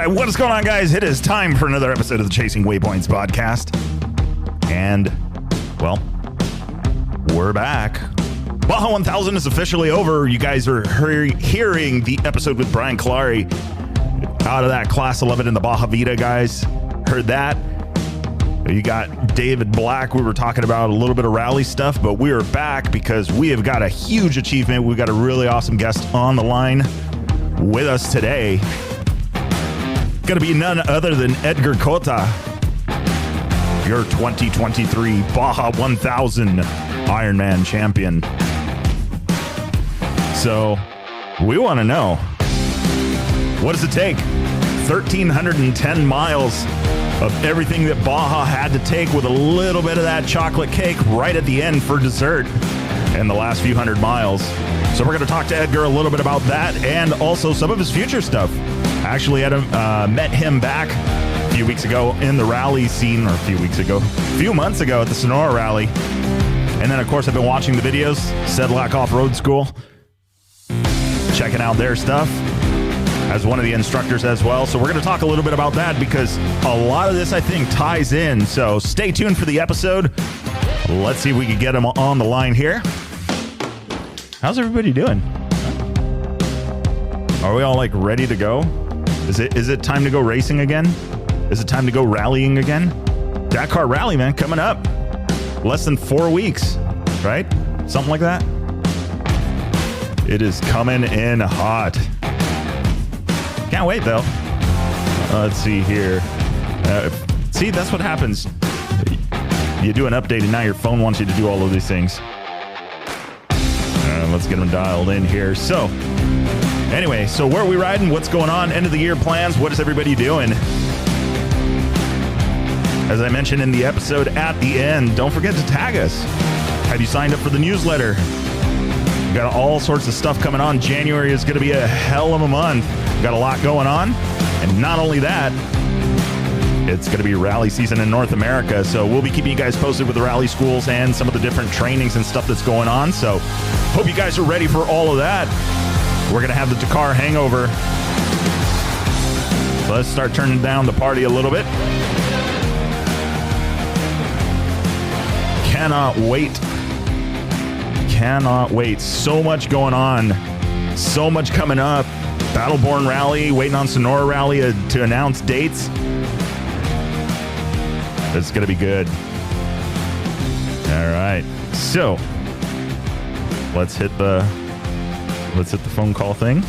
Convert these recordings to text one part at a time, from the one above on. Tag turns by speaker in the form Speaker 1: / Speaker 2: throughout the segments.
Speaker 1: right, what is going on, guys? It is time for another episode of the Chasing Waypoints podcast. And, well, we're back. Baja 1000 is officially over. You guys are hearing the episode with Brian Kalari out of that Class 11 in the Baja Vita, guys. Heard that. You got David Black. We were talking about a little bit of rally stuff, but we are back because we have got a huge achievement. We've got a really awesome guest on the line with us today. Going to be none other than Edgar Cota, your 2023 Baja 1000 Ironman champion. So we want to know, what does it take? 1,310 miles of everything that Baja had to take, with a little bit of that chocolate cake right at the end for dessert in the last few hundred miles. So we're going to talk to Edgar a little bit about that and also some of his future stuff. Actually, met him back a few weeks ago in the rally scene, or a few months ago at the Sonora rally. And then, of course, I've been watching the videos, Sedlak Off-Road School, checking out their stuff as one of the instructors as well. So we're going to talk a little bit about that because a lot of this, I think, ties in. So stay tuned for the episode. Let's see if we can get him on the line here. How's everybody doing? Are we all like ready to go? Is it time to go racing again? Is it time to go rallying again? Dakar Rally, man, coming up. Less than 4 weeks, right? Something like that. It is coming in hot. Can't wait, though. Let's see here. See, that's what happens. You do an update, and now your phone wants you to do all of these things. Let's get them dialed in here. So, anyway, so where are we riding? What's going on? End of the year plans. What is everybody doing? As I mentioned in the episode at the end, don't forget to tag us. Have you signed up for the newsletter? We got all sorts of stuff coming on. January is going to be a hell of a month. We got a lot going on. And not only that, it's going to be rally season in North America. So we'll be keeping you guys posted with the rally schools and some of the different trainings and stuff that's going on. So hope you guys are ready for all of that. We're going to have the Dakar hangover. So let's start turning down the party a little bit. Cannot wait. Cannot wait. So much going on. So much coming up. Battleborn Rally, waiting on Sonora Rally to announce dates. It's going to be good. All right. So let's hit the phone call thing.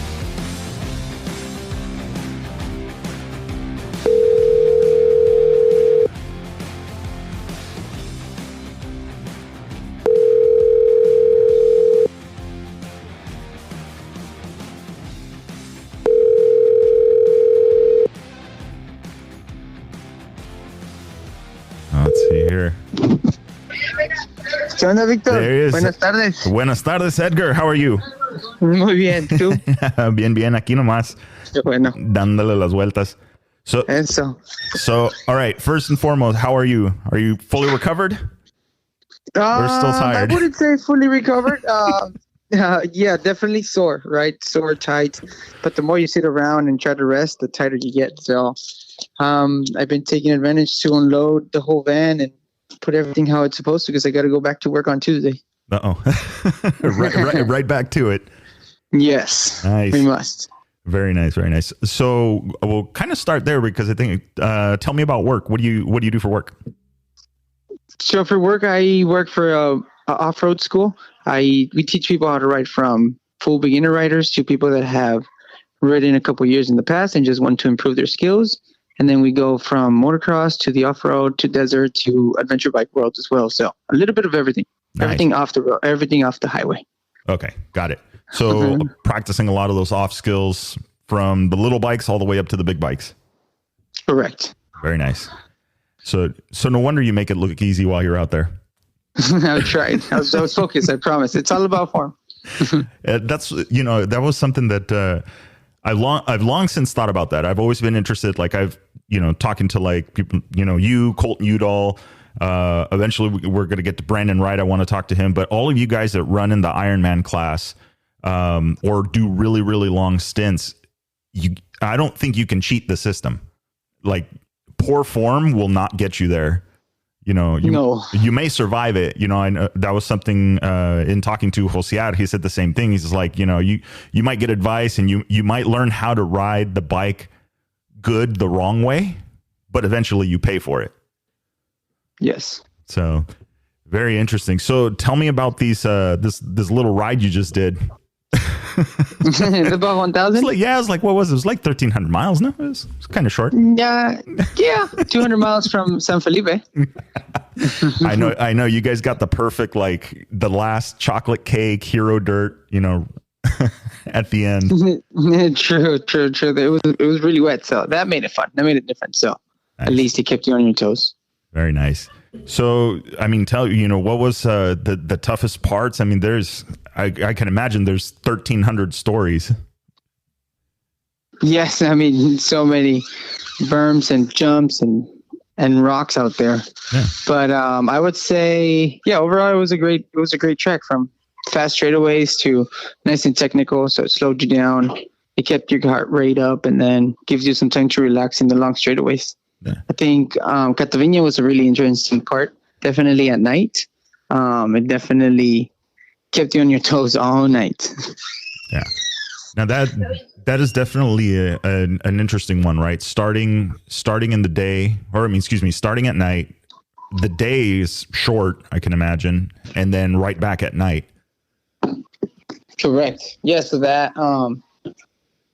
Speaker 2: ¿Qué onda, Víctor?
Speaker 1: There he is.
Speaker 2: Buenas tardes.
Speaker 1: Buenas tardes, Edgar. How are you?
Speaker 2: Muy bien, ¿tú?
Speaker 1: Bien, aquí nomás.
Speaker 2: Qué bueno.
Speaker 1: Dándole las vueltas. So, all right. First and foremost, how are you? Are you fully recovered? Or still tired?
Speaker 2: I wouldn't say fully recovered. Yeah, definitely sore, right? Sore, tight. But the more you sit around and try to rest, the tighter you get. So I've been taking advantage to unload the whole van and put everything how it's supposed to, because I got to go back to work on Tuesday.
Speaker 1: right back to it.
Speaker 2: Yes,
Speaker 1: nice.
Speaker 2: We must.
Speaker 1: Very nice, very nice. So we'll kind of start there because I think. Tell me about work. What do you do for work?
Speaker 2: So for work, I work for a off-road school. We teach people how to ride, from full beginner riders to people that have ridden a couple years in the past and just want to improve their skills. And then we go from motocross to the off-road to desert to adventure bike world as well. So a little bit of everything. Nice. Everything off the road, everything off the highway. Okay, got it. So practicing a lot of those off skills from the little bikes all the way up to the big bikes. Correct. Very nice. So no wonder you make it look easy while you're out there. I tried. I was focused. I promise. It's all about form.
Speaker 1: That's, that was something that I've long since thought about that. I've always been interested. Like talking to like people, you, Colton Udall, eventually we're going to get to Brandon Wright. I want to talk to him, but all of you guys that run in the Ironman class, or do really, really long stints, I don't think you can cheat the system. Like poor form will not get you there. You may survive it. I know that was something in talking to Josiar. He said the same thing. He's like, you might get advice and you might learn how to ride the bike good the wrong way, but eventually you pay for it.
Speaker 2: Yes.
Speaker 1: So very interesting. So tell me about these this little ride you just did.
Speaker 2: The Baja 1000?
Speaker 1: Yeah, it was like, what was it? It was like 1,300 miles, no? It was kind of short.
Speaker 2: Yeah, 200 miles from San Felipe.
Speaker 1: I know. You guys got the perfect, like, the last chocolate cake, hero dirt, at the end.
Speaker 2: True. It was really wet, so that made it fun. That made it different. So nice. At least it kept you on your toes.
Speaker 1: Very nice. So, I mean, what was the toughest parts? I mean, I can imagine there's 1,300 stories.
Speaker 2: Yes, I mean, so many berms and jumps and rocks out there. Yeah. But I would say, overall it was a great track, from fast straightaways to nice and technical. So it slowed you down. It kept your heart rate up and then gives you some time to relax in the long straightaways. Yeah. I think Catavina was a really interesting part. Definitely at night. It definitely kept you on your toes all night.
Speaker 1: Yeah. Now that is definitely an interesting one, right? Starting in the day, starting at night. The day is short, I can imagine, and then right back at night.
Speaker 2: Correct. Yeah. So that,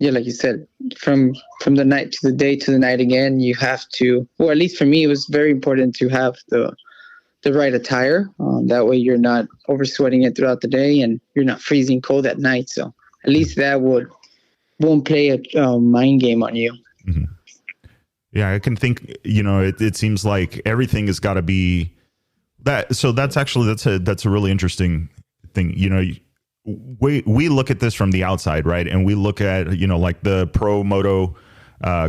Speaker 2: like you said, from the night to the day to the night again, you have to, or at least for me, it was very important to have the right attire. That way you're not over sweating it throughout the day and you're not freezing cold at night. So at least that won't play a mind game on you.
Speaker 1: Mm-hmm. Yeah, I can think, it seems like everything has got to be that. So that's a really interesting thing. We look at this from the outside, right? And we look at, like the pro moto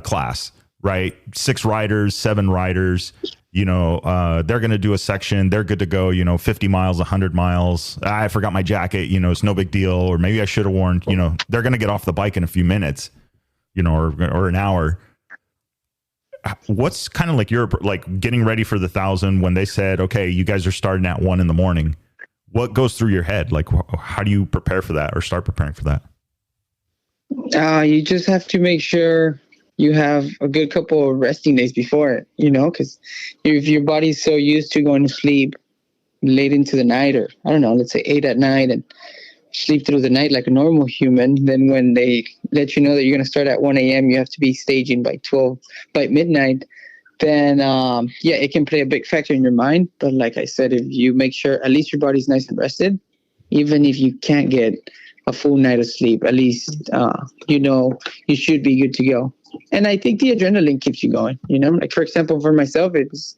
Speaker 1: class, right? 6 riders, 7 riders, they're going to do a section. They're good to go, 50 miles, 100 miles. I forgot my jacket, it's no big deal. Or maybe I should have worn, they're going to get off the bike in a few minutes, or an hour. What's kind of like your, like getting ready for the 1,000 when they said, okay, you guys are starting at 1 a.m. What goes through your head? Like, how do you prepare for that or start preparing for that?
Speaker 2: You just have to make sure you have a good couple of resting days before it, because if your body's so used to going to sleep late into the night, or I don't know, let's say 8 at night, and sleep through the night like a normal human, then when they let you know that you're going to start at 1 a.m., you have to be staging by midnight, then it can play a big factor in your mind. But like I said, if you make sure at least your body's nice and rested, even if you can't get a full night of sleep, at least you should be good to go. And I think the adrenaline keeps you going. Like for example, for myself, it was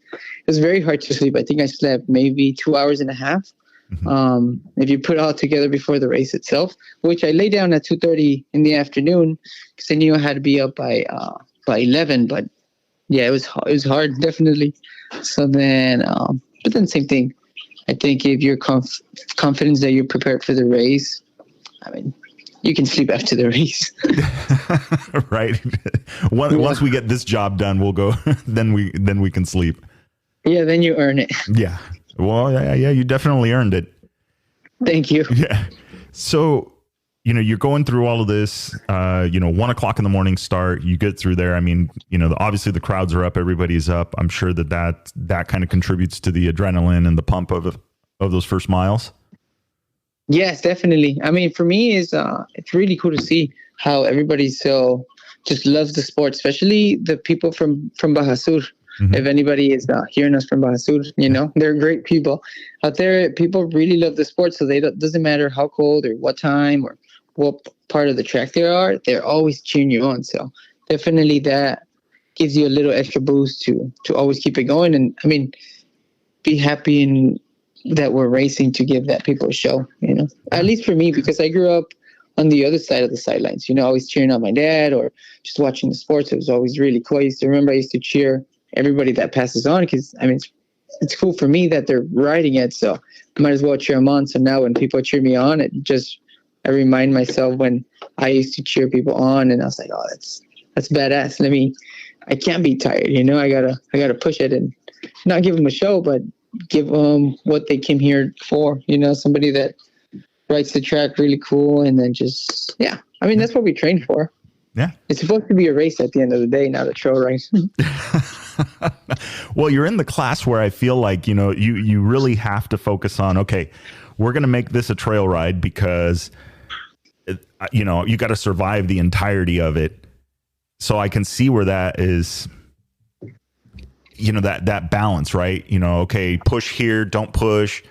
Speaker 2: very hard to sleep. I think I slept maybe 2 hours and a half. Mm-hmm. If you put it all together before the race itself, which I lay down at 2:30 in the afternoon because I knew I had to be up by 11. But yeah, it was hard, definitely. So then, but then same thing. I think if you're confident that you're prepared for the race, I mean, you can sleep after the race.
Speaker 1: Right. Once we get this job done, we'll go. Then we can sleep.
Speaker 2: Yeah, then you earn it.
Speaker 1: Yeah. Well, yeah, you definitely earned it.
Speaker 2: Thank you.
Speaker 1: Yeah. So, you're going through all of this, 1 o'clock in the morning start, you get through there. I mean, obviously the crowds are up, everybody's up. I'm sure that kind of contributes to the adrenaline and the pump of those first miles.
Speaker 2: Yes, definitely. I mean, for me, it's really cool to see how everybody so just loves the sport, especially the people from Baja Sur. Mm-hmm. If anybody is hearing us from Baja Sur, they're great people out there. People really love the sport, so doesn't matter how cold or what time or what part of the track they are, they're always cheering you on. So definitely that gives you a little extra boost to always keep it going. And I mean, be happy that we're racing to give that people a show, at least for me, because I grew up on the other side of the sidelines, always cheering on my dad or just watching the sports. It was always really cool. I used to cheer everybody that passes on because, I mean, it's cool for me that they're riding it, so I might as well cheer them on. So now when people cheer me on, I remind myself when I used to cheer people on, and I was like, oh, that's badass. I can't be tired. I gotta push it and not give them a show, but give them what they came here for. Somebody that writes the track really cool, and then just, yeah. I mean, that's what we train for.
Speaker 1: Yeah.
Speaker 2: It's supposed to be a race at the end of the day, not a trail race.
Speaker 1: Well, you're in the class where I feel like, you really have to focus on, okay, we're going to make this a trail ride because, you got to survive the entirety of it. So I can see where that is, that balance, right? Okay, push here, don't push.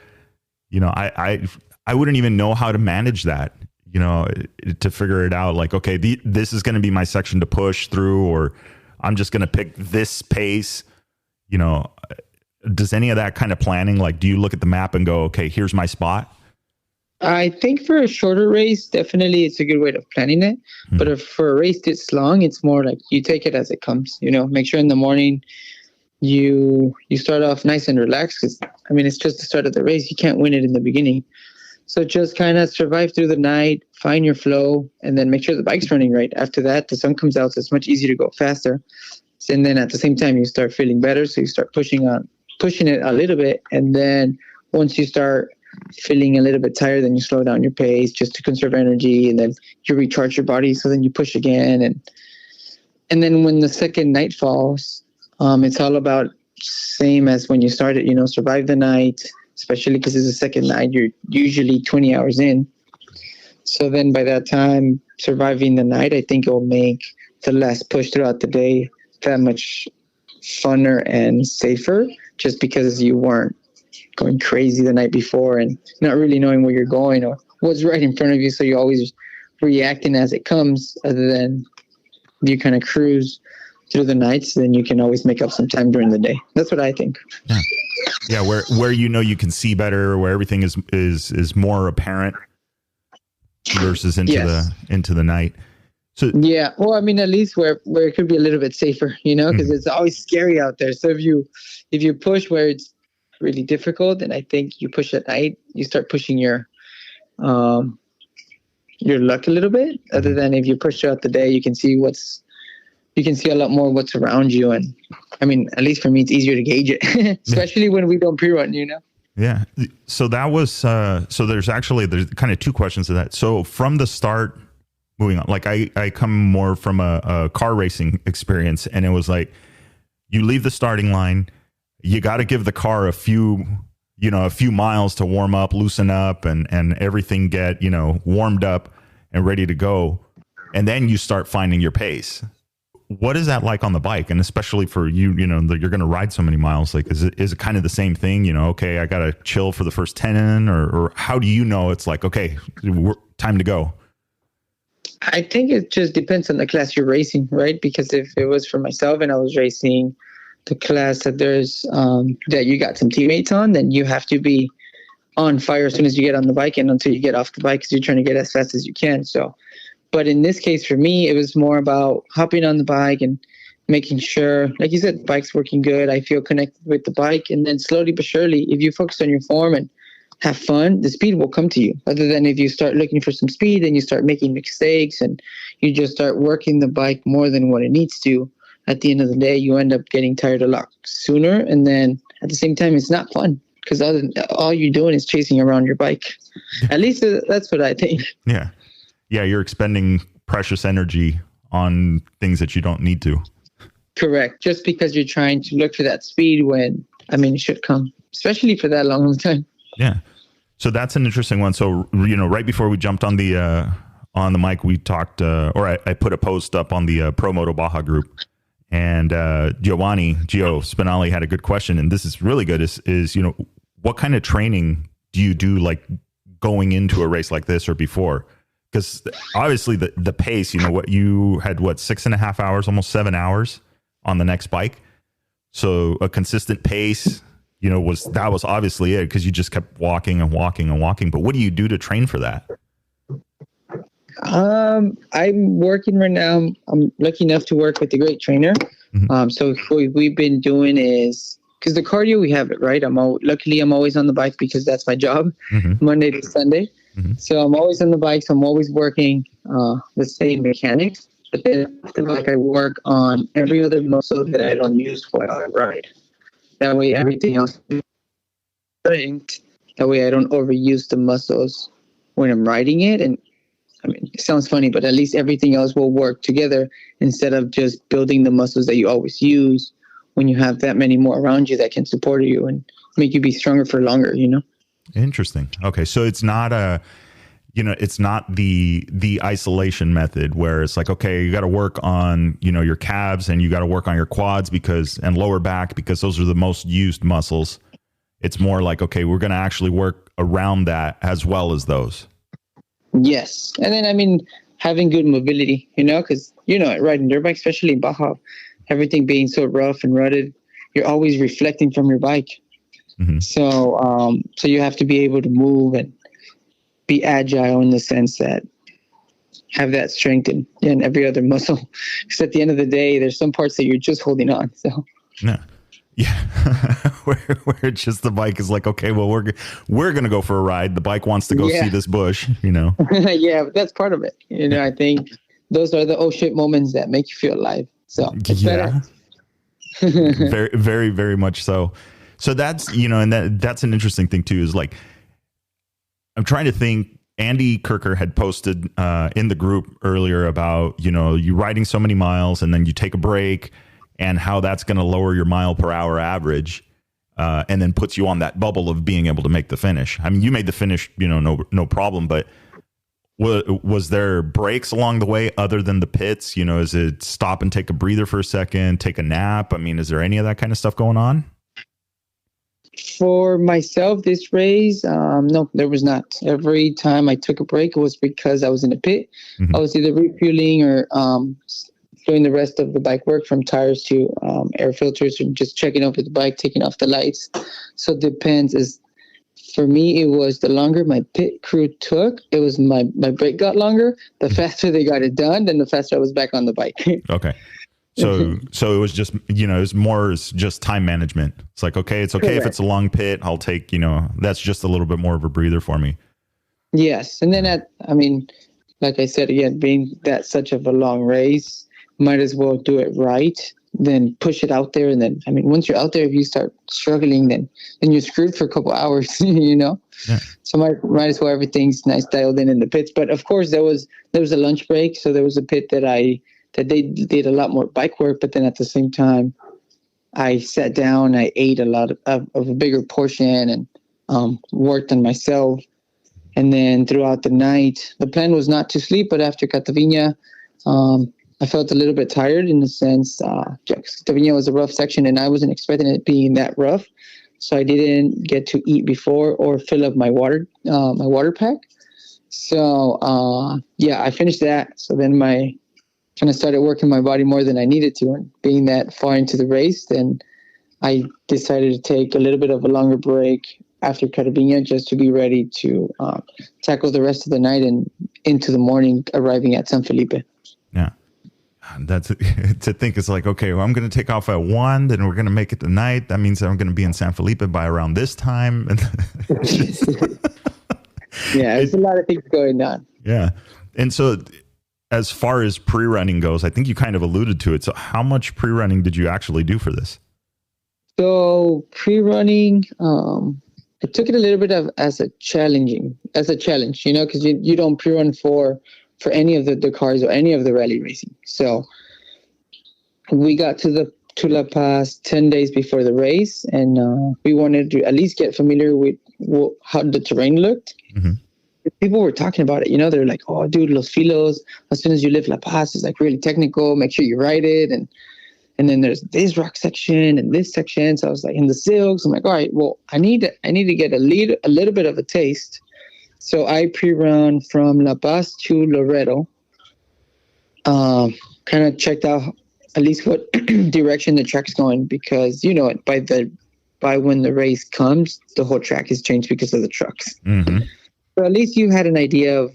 Speaker 1: I wouldn't even know how to manage that, to figure it out. Like, okay, this is going to be my section to push through, or I'm just going to pick this pace. Does any of that kind of planning, like, do you look at the map and go, okay, here's my spot?
Speaker 2: I think for a shorter race, definitely it's a good way of planning it. Mm-hmm. But if for a race this long, it's more like you take it as it comes. Make sure in the morning you start off nice and relaxed, because it's just the start of the race. You can't win it in the beginning. So just kind of survive through the night, find your flow, and then make sure the bike's running right. After that, the sun comes out, so it's much easier to go faster. And then at the same time, you start feeling better, so you start pushing it a little bit. And then once you start feeling a little bit tired, then you slow down your pace just to conserve energy, and then you recharge your body, so then you push again. And then when the second night falls, it's all about same as when you started, survive the night, especially because it's the second night, you're usually 20 hours in. So then by that time, surviving the night, I think it will make the last push throughout the day that much funner and safer, just because you weren't going crazy the night before and not really knowing where you're going or what's right in front of you. So you're always reacting as it comes, other than you kind of cruise through the nights, then you can always make up some time during the day. That's what I think.
Speaker 1: Yeah, where you can see better, where everything is more apparent versus into the night. So
Speaker 2: yeah, well, at least where it could be a little bit safer, because it's always scary out there. So if you push where it's really difficult, then I think you push at night, you start pushing your luck a little bit. Other than if you push throughout the day, you can see a lot more what's around you. And at least for me, it's easier to gauge it, especially when we don't pre-run,
Speaker 1: Yeah. So that was, so there's kind of two questions to that. So from the start, moving on, like I come more from a car racing experience, and it was like, you leave the starting line, you got to give the car a few miles to warm up, loosen up, and everything get, warmed up and ready to go. And then you start finding your pace. What is that like on the bike? And especially for you, you're going to ride so many miles. Like, is it kind of the same thing? Okay, I got to chill for the first 10, or how do you know it's like, okay, time to go?
Speaker 2: I think it just depends on the class you're racing, right? Because if it was for myself and I was racing the class that there's that you got some teammates on, then you have to be on fire as soon as you get on the bike and until you get off the bike, because you're trying to get as fast as you can. So, but in this case for me, it was more about hopping on the bike and making sure, like you said, the bike's working good. I feel connected with the bike, and then slowly but surely, if you focus on your form and have fun, the speed will come to you. Other than if you start looking for some speed and you start making mistakes and you just start working the bike more than what it needs to, at the end of the day, you end up getting tired a lot sooner. And then at the same time, it's not fun, because all you're doing is chasing around your bike. At least that's what I think.
Speaker 1: Yeah. Yeah. You're expending precious energy on things that you don't need to.
Speaker 2: Correct. Just because you're trying to look for that speed when, it should come, especially for that long time.
Speaker 1: Yeah. So that's an interesting one. So, right before we jumped on the mic, we talked, I put a post up on the Pro Moto Baja group, and Gio Spinelli had a good question. And this is really good is, what kind of training do you do, like going into a race like this or before? Because obviously the pace, what you had, 6.5 hours, almost 7 hours on the next bike. So a consistent pace, was obviously it, because you just kept walking and walking and walking. But what do you do to train for that?
Speaker 2: I'm working right now. I'm lucky enough to work with a great trainer. Mm-hmm. So what we've been doing is, because the cardio, we have it, right? Luckily I'm always on the bike because that's my job, mm-hmm. Monday to Sunday. So I'm always on the bike. So I'm always working the same mechanics. But then after like I work on every other muscle that I don't use while I ride. That way everything else is linked. That way I don't overuse the muscles when I'm riding it. And I mean, it sounds funny, but at least everything else will work together instead of just building the muscles that you always use when you have that many more around you that can support you and make you be stronger for longer, you know?
Speaker 1: Interesting. Okay. So it's not it's not the isolation method where it's like, okay, you got to work on, your calves and you got to work on your quads and lower back because those are the most used muscles. It's more like, okay, we're going to actually work around that as well as those.
Speaker 2: Yes. And then, I mean, having good mobility, because, riding dirt bike, especially in Baja, everything being so rough and rutted, you're always reflecting from your bike. Mm-hmm. So you have to be able to move and be agile in the sense that have that strength in every other muscle. Because at the end of the day, there's some parts that you're just holding on. So
Speaker 1: yeah, where just the bike is like, okay, well, we're gonna go for a ride. The bike wants to go see this bush,
Speaker 2: Yeah, but that's part of it. I think those are the oh shit moments that make you feel alive. So it's better.
Speaker 1: Very, very, very much so. So that's, and that's an interesting thing too, is like, I'm trying to think, Andy Kirker had posted in the group earlier about, you riding so many miles and then you take a break and how that's going to lower your mile per hour average and then puts you on that bubble of being able to make the finish. I mean, you made the finish, no problem, but was there breaks along the way other than the pits? Is it stop and take a breather for a second, take a nap? I mean, is there any of that kind of stuff going on?
Speaker 2: For myself, this race, no, there was not. Every time I took a break, it was because I was in a pit. Mm-hmm. I was either refueling or doing the rest of the bike work from tires to air filters or just checking over the bike, taking off the lights. So it depends. For me, it was the longer my pit crew took, it was my break got longer. The faster they got it done, then the faster I was back on the bike.
Speaker 1: Okay. So it was just, it was more just time management. It's like, okay, it's okay. Correct. If it's a long pit, I'll take, that's just a little bit more of a breather for me.
Speaker 2: Yes. And then like I said, again, being that such of a long race, might as well do it right, then push it out there. And then, once you're out there, if you start struggling, then you're screwed for a couple hours, Yeah. So might as well everything's nice dialed in the pits. But of course there was a lunch break. So there was a pit that they did a lot more bike work, but then at the same time, I sat down, I ate a lot of a bigger portion and worked on myself. And then throughout the night, the plan was not to sleep, but after Catavina, I felt a little bit tired in the sense, Catavina was a rough section and I wasn't expecting it being that rough. So I didn't get to eat before or fill up my water pack. So, I finished that. So then kind of started working my body more than I needed to. And being that far into the race, then I decided to take a little bit of a longer break after Carabina just to be ready to tackle the rest of the night and into the morning, arriving at San Felipe.
Speaker 1: Yeah. That's to think it's like, okay, well, I'm going to take off at 1, then we're going to make it tonight. That means I'm going to be in San Felipe by around this time.
Speaker 2: Yeah, there's a lot of things going on.
Speaker 1: Yeah. And so as far as pre-running goes, I think you kind of alluded to it. So how much pre-running did you actually do for this?
Speaker 2: So pre-running, I took it a little bit as a challenge, because you don't pre-run for any of the cars or any of the rally racing. So we got to La Paz 10 days before the race, and we wanted to at least get familiar with how the terrain looked. Mm-hmm. People were talking about it, they're like, oh, dude, Los Filos, as soon as you live La Paz, it's like really technical. Make sure you ride it. And then there's this rock section and this section. So I was like, in the silks, I'm like, all right, well, I need to get a little bit of a taste. So I pre-run from La Paz to Loreto, kind of checked out at least what direction the track's going, because, by when the race comes, the whole track is changed because of the trucks. Mm-hmm. So at least you had an idea of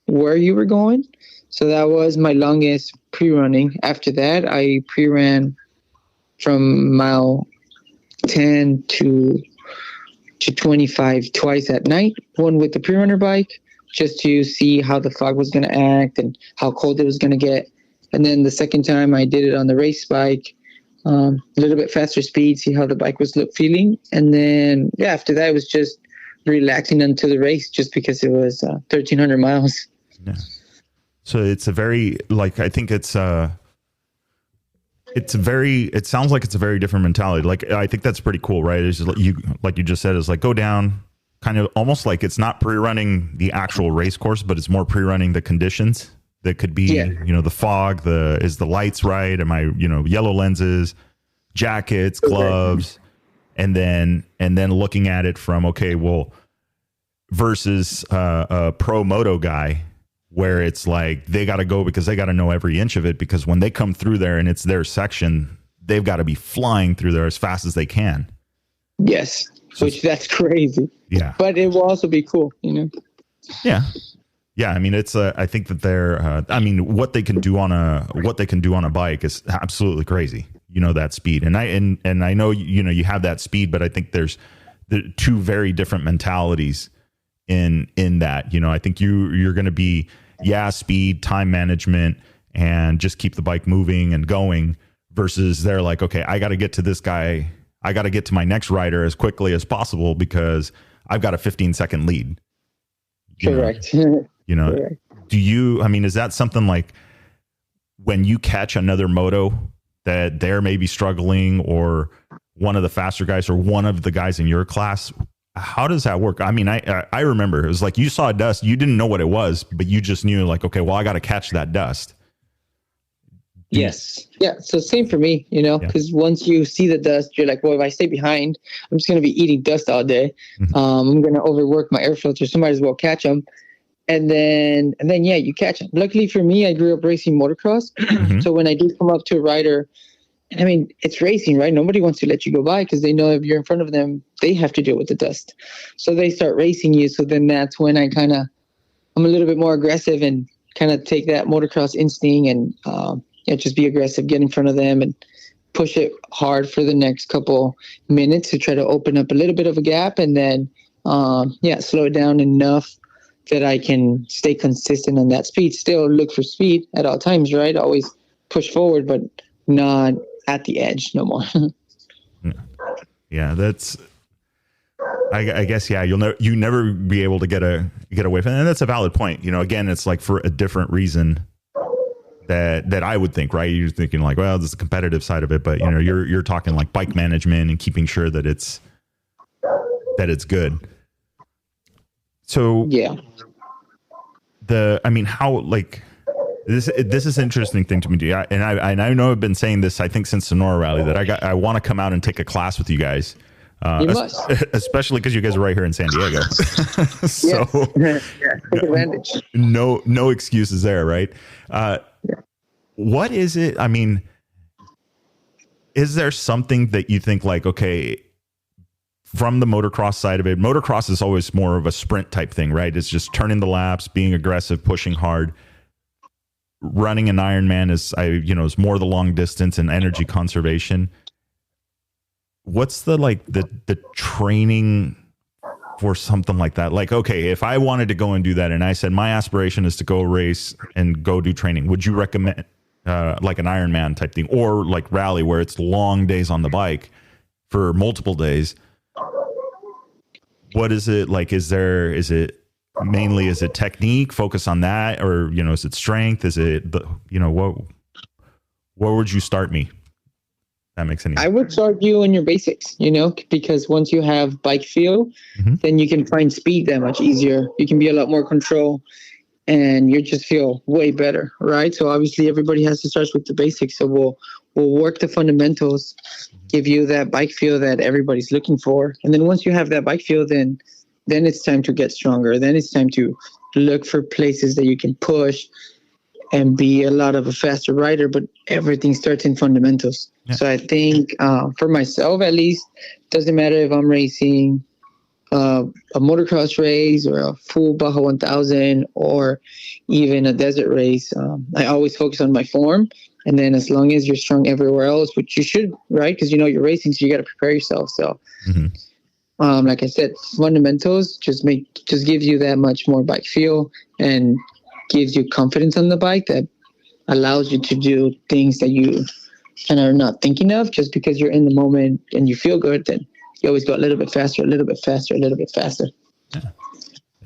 Speaker 2: where you were going. So that was my longest pre-running. After that, I pre-ran from mile 10 to 25 twice at night, one with the pre-runner bike, just to see how the fog was going to act and how cold it was going to get. And then the second time I did it on the race bike, a little bit faster speed, see how the bike was feeling. And then, after that, it was just relaxing until the race, just because it was 1,300 miles.
Speaker 1: Yeah. So it's a very, like, I think it sounds like it's a very different mentality. Like, I think that's pretty cool, right? It's just like you just said, is like go down, kind of almost like it's not pre-running the actual race course, but it's more pre-running the conditions that could be, the fog, is the lights right? Am I, yellow lenses, jackets, gloves, and then looking at it from, okay, well, versus a pro moto guy, where it's like they got to go because they got to know every inch of it, because when they come through there and it's their section, they've got to be flying through there as fast as they can.
Speaker 2: Yes, which that's crazy.
Speaker 1: Yeah,
Speaker 2: but it will also be cool,
Speaker 1: Yeah. Yeah, I mean, it's I think that what they can do on a bike is absolutely crazy. That speed, and I know you have that speed, but I think there's the two very different mentalities in that. I think you're going to be speed, time management, and just keep the bike moving and going, versus they're like, okay, I got to get to this guy, I got to get to my next rider as quickly as possible because I've got a 15-second lead.
Speaker 2: Correct.
Speaker 1: Correct. Is that something like when you catch another moto that they're maybe struggling, or one of the faster guys, or one of the guys in your class, how does that work? I mean, I remember it was like you saw dust, you didn't know what it was, but you just knew, like, okay, well, I got to catch that dust.
Speaker 2: Yes. Yeah. So same for me, because once you see the dust, you're like, well, if I stay behind, I'm just going to be eating dust all day.
Speaker 1: Mm-hmm.
Speaker 2: I'm going to overwork my air filter. So might as well catch them. And then, you catch them. Luckily for me, I grew up racing motocross.
Speaker 1: Mm-hmm.
Speaker 2: So when I do come up to a rider, I mean, it's racing, right? Nobody wants to let you go by, because they know if you're in front of them, they have to deal with the dust. So they start racing you. So then that's when I'm a little bit more aggressive and kind of take that motocross instinct and, just be aggressive, get in front of them and push it hard for the next couple minutes to try to open up a little bit of a gap, and then, slow it down enough that I can stay consistent on that speed. Still look for speed at all times, right? Always push forward, but not at the edge no more.
Speaker 1: Yeah, that's, I guess, you never be able to get away from it. And that's a valid point. Again, it's like for a different reason that I would think, right? You're thinking like, well, this is the competitive side of it, but you're talking like bike management and keeping sure that it's good. So how, like, this is an interesting thing to me. And I know I've been saying this, I think, since Sonora Rally, that I want to come out and take a class with you guys. You must. Especially because you guys are right here in San Diego. So
Speaker 2: take advantage.
Speaker 1: No excuses there, right? What is it? I mean, is there something that you think, like, okay, from the motocross side of it, motocross is always more of a sprint type thing, right? It's just turning the laps, being aggressive, pushing hard. Running an Ironman is more the long distance and energy conservation. What's the training for something like that? Like, okay, if I wanted to go and do that, and I said my aspiration is to go race and go do training, would you recommend like an Ironman type thing, or like rally where it's long days on the bike for multiple days? What is it like? Is it mainly, is it technique, focus on that, or is it strength? Is it where would you start me? That makes any sense.
Speaker 2: I would start you on your basics, because once you have bike feel, then you can find speed that much easier. You can be a lot more control, and you just feel way better, right? So obviously everybody has to start with the basics. So we'll work the fundamentals, give you that bike feel that everybody's looking for. And then once you have that bike feel, then it's time to get stronger. Then it's time to look for places that you can push and be a lot of a faster rider, but everything starts in fundamentals. Yeah. So I think for myself, at least, doesn't matter if I'm racing a motocross race or a full Baja 1000 or even a desert race. I always focus on my form. And then as long as you're strong everywhere else, which you should, right? Because you're racing, so you got to prepare yourself. So Like I said, fundamentals just gives you that much more bike feel and gives you confidence on the bike that allows you to do things that you kind of are not thinking of just because you're in the moment and you feel good. Then you always go a little bit faster, a little bit faster, a little bit faster.
Speaker 1: Yeah.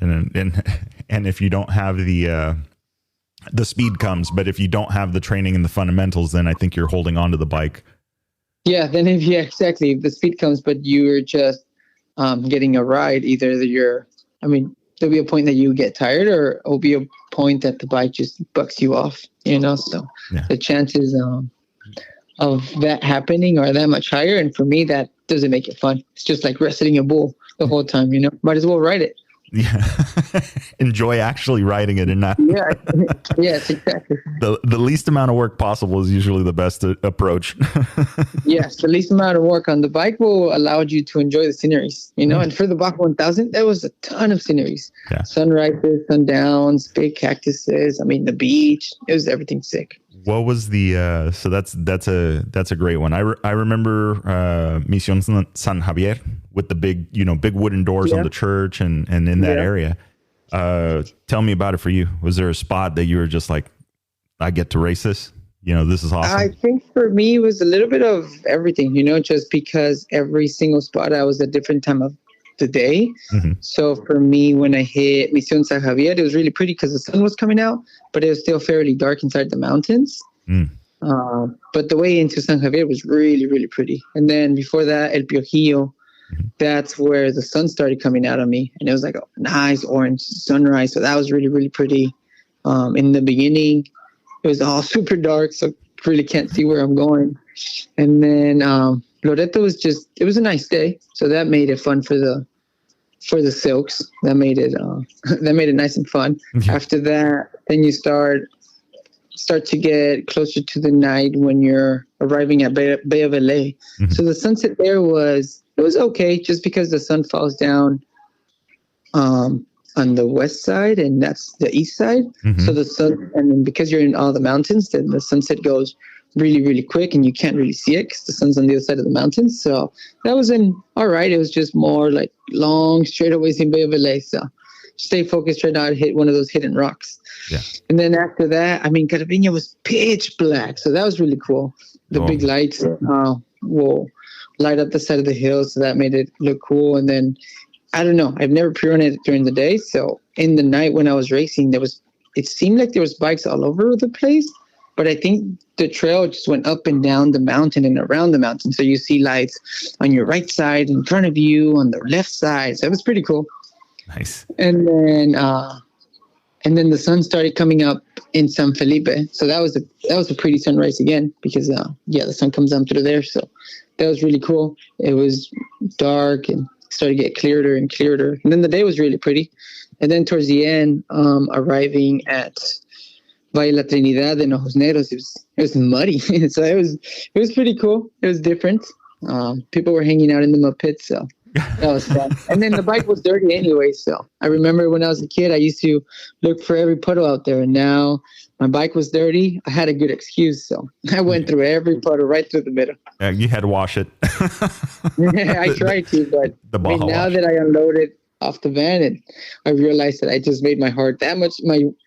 Speaker 1: And if you don't have the speed comes, but if you don't have the training and the fundamentals, then I think you're holding on to the bike.
Speaker 2: Yeah, then exactly. If the speed comes, but you're just getting a ride, there'll be a point that you get tired, or it'll be a point that the bike just bucks you off, So the chances of that happening are that much higher. And for me, that doesn't make it fun. It's just like wrestling a bull the whole time, Might as well ride it.
Speaker 1: Yeah. Enjoy actually riding it and not.
Speaker 2: Yeah. Yes, exactly.
Speaker 1: The least amount of work possible is usually the best approach.
Speaker 2: Yes. The least amount of work on the bike will allow you to enjoy the sceneries, and for the Baja 1000, there was a ton of sceneries, sunrises, sundowns, big cactuses. The beach, it was everything sick.
Speaker 1: What was the, so that's a great one. I remember, Misión San Javier with the big, big wooden doors on the church and in that area. Tell me about it for you. Was there a spot that you were just like, I get to race this? This is awesome.
Speaker 2: I think for me, it was a little bit of everything, just because every single spot I was at a different time of the day. Mm-hmm. So for me, when I hit Misión San Javier, it was really pretty because the sun was coming out, but it was still fairly dark inside the mountains. But the way into San Javier was really, really pretty. And then before that, El Piojillo, that's where the sun started coming out on me. And it was like a nice orange sunrise. So that was really, really pretty. In the beginning, it was all super dark, so really can't see where I'm going. And then Loreto it was a nice day. So that made it fun for the silks. That made it nice and fun. Yeah. After that, then you start to get closer to the night when you're arriving at Bay of LA. Mm-hmm. So the sunset there was okay, just because the sun falls down on the west side, and that's the east side. Mm-hmm. So the sun, and then because you're in all the mountains, then the sunset goes really, really quick, and you can't really see it because the sun's on the other side of the mountains. So that was all right. It was just more like long straightaways in Bay of LA. So stay focused, try not to hit one of those hidden rocks. Yeah. And then after that, Carabina was pitch black. So that was really cool. The big lights will light up the side of the hill. So that made it look cool. And then, I don't know, I've never pre-run it during the day. So in the night when I was racing, it seemed like there was bikes all over the place. But I think the trail just went up and down the mountain and around the mountain. So you see lights on your right side, in front of you, on the left side. So it was pretty cool.
Speaker 1: Nice.
Speaker 2: And then the sun started coming up in San Felipe. So that was a pretty sunrise again, because the sun comes down through there. So that was really cool. It was dark and started to get clearer and clearer. And then the day was really pretty. And then towards the end, arriving at Valle La Trinidad and Ojos Negros, it was muddy. So it was pretty cool. It was different. People were hanging out in the mud pits, so that was fun. And then the bike was dirty anyway. So I remember when I was a kid, I used to look for every puddle out there. And now my bike was dirty. I had a good excuse. So I went through every puddle right through the middle.
Speaker 1: You had to wash it.
Speaker 2: Yeah, I tried to, but now that I unloaded off the van, and I realized that I just made my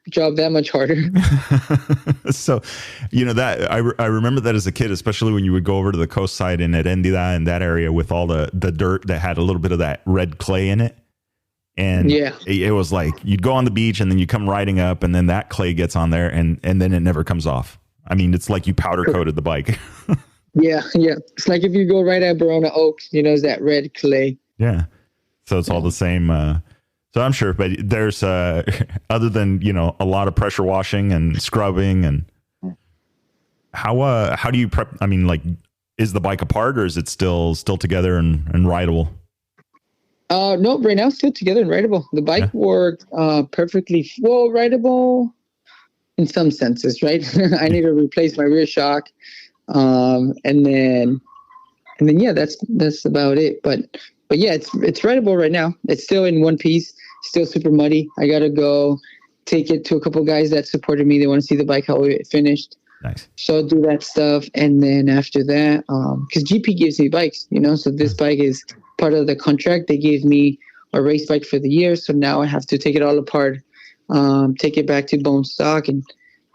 Speaker 2: job that much harder.
Speaker 1: So, that I remember that as a kid, especially when you would go over to the coast side in Erendida and that area with all the dirt that had a little bit of that red clay in it. And it was like you'd go on the beach and then you come riding up and then that clay gets on there and then it never comes off. It's like you powder coated the bike.
Speaker 2: Yeah. It's like if you go right at Barona Oaks, it's that red clay.
Speaker 1: Yeah. So it's all the same. So I'm sure, but there's other than, a lot of pressure washing and scrubbing, and how do you prep? Is the bike apart or is it still together and rideable?
Speaker 2: No, right now it's still together and rideable. The bike worked perfectly well, rideable in some senses, right? I need to replace my rear shock. And then that's about it. But yeah, it's rideable right now. It's still in one piece, still super muddy. I got to go take it to a couple guys that supported me. They want to see the bike, how it finished.
Speaker 1: Nice.
Speaker 2: So I'll do that stuff. And then after that, because GP gives me bikes, so this bike is part of the contract, they gave me a race bike for the year. So now I have to take it all apart, take it back to bone stock and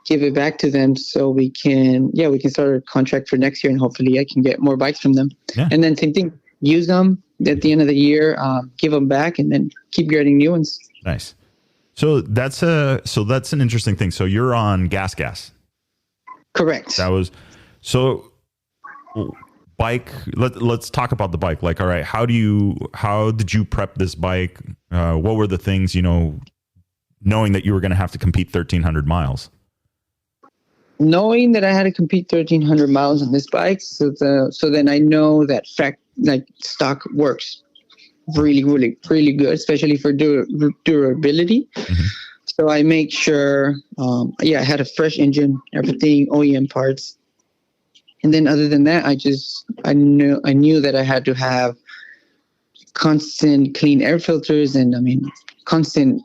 Speaker 2: give it back to them so we can start a contract for next year, and hopefully I can get more bikes from them.
Speaker 1: Yeah.
Speaker 2: And then same thing, use them at the end of the year, give them back, and then keep getting new ones.
Speaker 1: Nice. So that's an interesting thing. So you're on gas.
Speaker 2: Correct.
Speaker 1: That was so bike. Let's talk about the bike. Like, all right, how did you prep this bike? What were the things, knowing that you were going to have to compete 1,300 miles?
Speaker 2: Knowing that I had to compete 1,300 miles on this bike, so then I know that stock works really, really, really good, especially for durability. Mm-hmm. So I make sure, I had a fresh engine, everything, OEM parts. And then other than that, I knew that I had to have constant clean air filters, and constant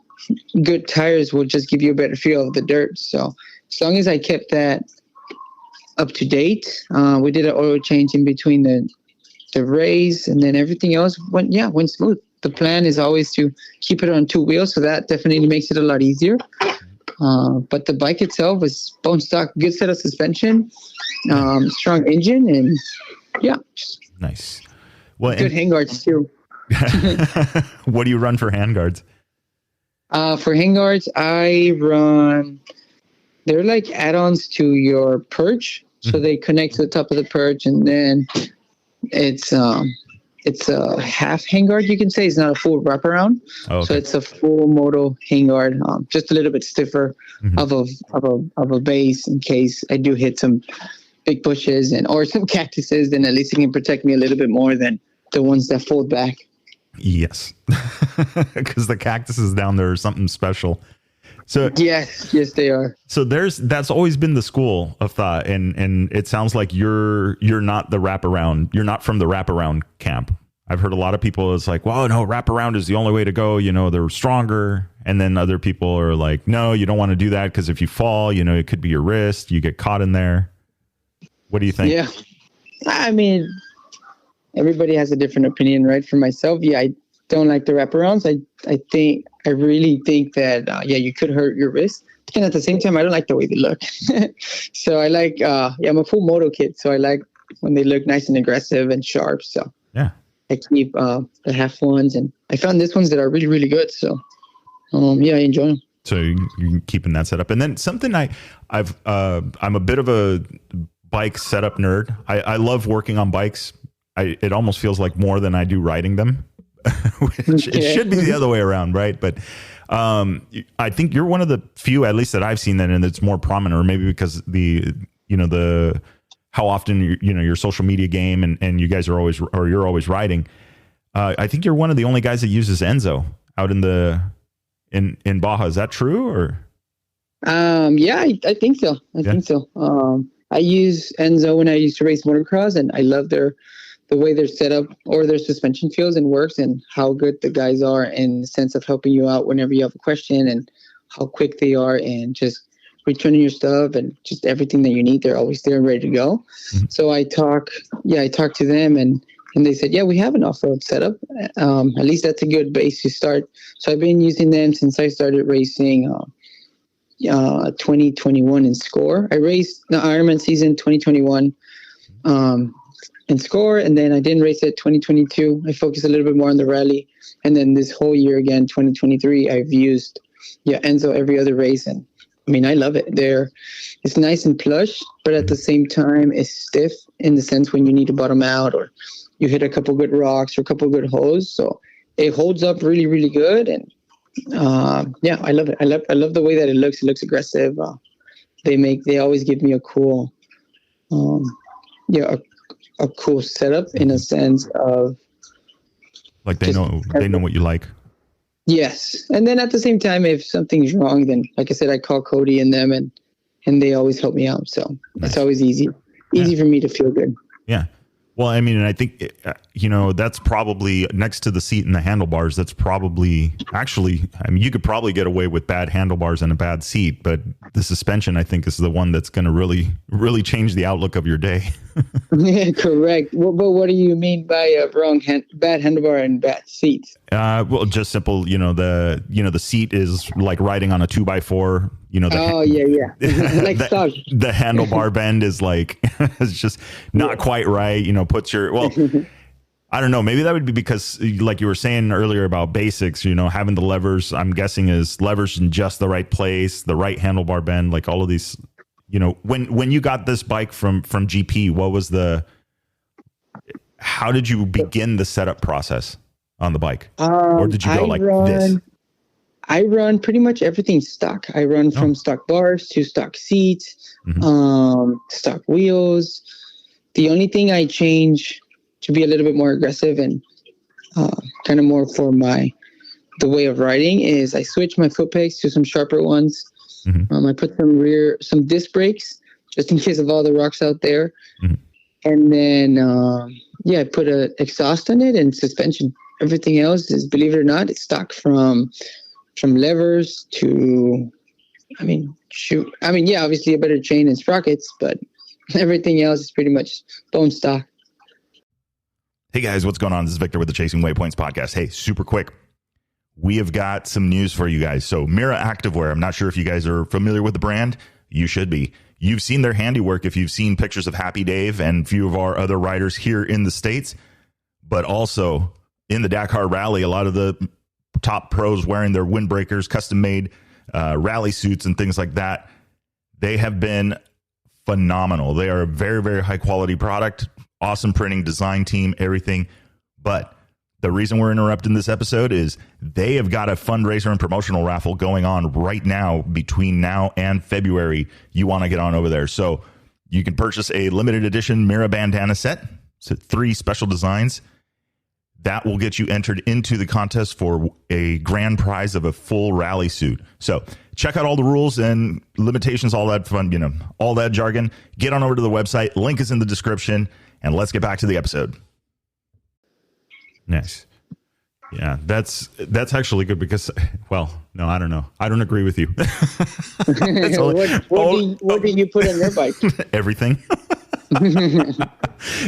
Speaker 2: good tires will just give you a better feel of the dirt. So as long as I kept that up to date, we did an oil change in between the race, and then everything else went smooth. The plan is always to keep it on 2 wheels, so that definitely makes it a lot easier. But the bike itself was bone stock, good set of suspension, strong engine, and
Speaker 1: nice. Well,
Speaker 2: good handguards too.
Speaker 1: What do you run for handguards?
Speaker 2: For handguards, I run. They're like add-ons to your perch, so they connect to the top of the perch, and then it's a half handguard, you can say. It's not a full wraparound. Oh, okay. So it's a full moto handguard, just a little bit stiffer of a base in case I do hit some big bushes or some cactuses. Then at least it can protect me a little bit more than the ones that fold back.
Speaker 1: Yes, because the cactuses down there are something special. So
Speaker 2: yes, they are.
Speaker 1: So that's always been the school of thought, and it sounds like you're not the wraparound. You're not from the wraparound camp. I've heard a lot of people is like, well, no, wraparound is the only way to go. They're stronger. And then other people are like, no, you don't want to do that because if you fall, it could be your wrist. You get caught in there. What do you think?
Speaker 2: Yeah, everybody has a different opinion, right? For myself, I don't like the wraparounds. I really think that, you could hurt your wrist. And at the same time, I don't like the way they look. So I like, I'm a full moto kid. So I like when they look nice and aggressive and sharp. So
Speaker 1: yeah, I
Speaker 2: keep the half ones, and I found these ones that are really, really good. So I enjoy them.
Speaker 1: So you're keeping that set up. And then something I'm a bit of a bike setup nerd. I love working on bikes. It almost feels like more than I do riding them. Which it should be the other way around, right? But I think you're one of the few, at least that I've seen, and it's more prominent, or maybe because the how often your social media game and you guys you're always riding. I think you're one of the only guys that uses Enzo out in Baja. Is that true, or?
Speaker 2: I think so. I think so. I use Enzo when I used to race motocross, and I love the way they're set up, or their suspension feels and works, and how good the guys are in the sense of helping you out whenever you have a question, and how quick they are, and just returning your stuff and just everything that you need. They're always there and ready to go. Mm-hmm. So I talked to them, and they said, we have an off-road setup. At least that's a good base to start. So I've been using them since I started racing 2021 in Score. I raced the Ironman season 2021 in Score, and then I didn't race it 2022. I focused a little bit more on the rally, and then this whole year again, 2023, I've used Enzo every other race, and I love it. It's nice and plush, but at the same time, it's stiff in the sense when you need to bottom out, or you hit a couple good rocks or a couple good holes. So it holds up really, really good, and I love it. I love the way that it looks. It looks aggressive. They always give me a cool, a cool setup in a sense of
Speaker 1: like they know what you like.
Speaker 2: Yes. And then at the same time, if something's wrong, then like I said, I call Cody and them, and they always help me out. So It's always easy for me to feel good.
Speaker 1: Yeah. Well, and I think, that's probably next to the seat and the handlebars. That's probably actually, you could probably get away with bad handlebars and a bad seat, but the suspension, I think, is the one that's going to really, really change the outlook of your day.
Speaker 2: Yeah, correct. But what do you mean by bad handlebar and bad seats?
Speaker 1: Well, just simple. The seat is like riding on a 2x4. Like
Speaker 2: stock.
Speaker 1: The handlebar bend is like it's just not quite right. Puts your I don't know. Maybe that would be because, like you were saying earlier about basics, having the levers, I'm guessing is levers in just the right place, the right handlebar bend, like all of these, when you got this bike from GP, how did you begin the setup process on the bike? Or did you go this?
Speaker 2: I run pretty much everything stock. I run from stock bars to stock seats, stock wheels. The only thing I change to be a little bit more aggressive and kind of more for the way of riding is I switch my foot pegs to some sharper ones. I put some disc brakes just in case of all the rocks out there. And then, I put a exhaust on it and suspension. Everything else is, believe it or not, it's stock from levers to, obviously a better chain and sprockets, but everything else is pretty much bone stock.
Speaker 1: Hey guys, what's going on? This is Victor with the Chasing Waypoints podcast. Hey, super quick. We have got some news for you guys. So Mira Activewear, I'm not sure if you guys are familiar with the brand. You should be. You've seen their handiwork if you've seen pictures of Happy Dave and a few of our other riders here in the States, but also in the Dakar Rally, a lot of the top pros wearing their windbreakers, custom-made rally suits and things like that. They have been phenomenal. They are a very, very high-quality product. Awesome printing, design team, everything. But the reason we're interrupting this episode is they have got a fundraiser and promotional raffle going on right now between now and February. You want to get on over there. So you can purchase a limited edition Mira bandana set. So 3 special designs. That will get you entered into the contest for a grand prize of a full rally suit. So check out all the rules and limitations, all that fun, all that jargon. Get on over to the website. Link is in the description. And let's get back to the episode. Nice. Yeah, that's actually good because, well, no, I don't know. I don't agree with you.
Speaker 2: What do you put on your bike?
Speaker 1: Everything.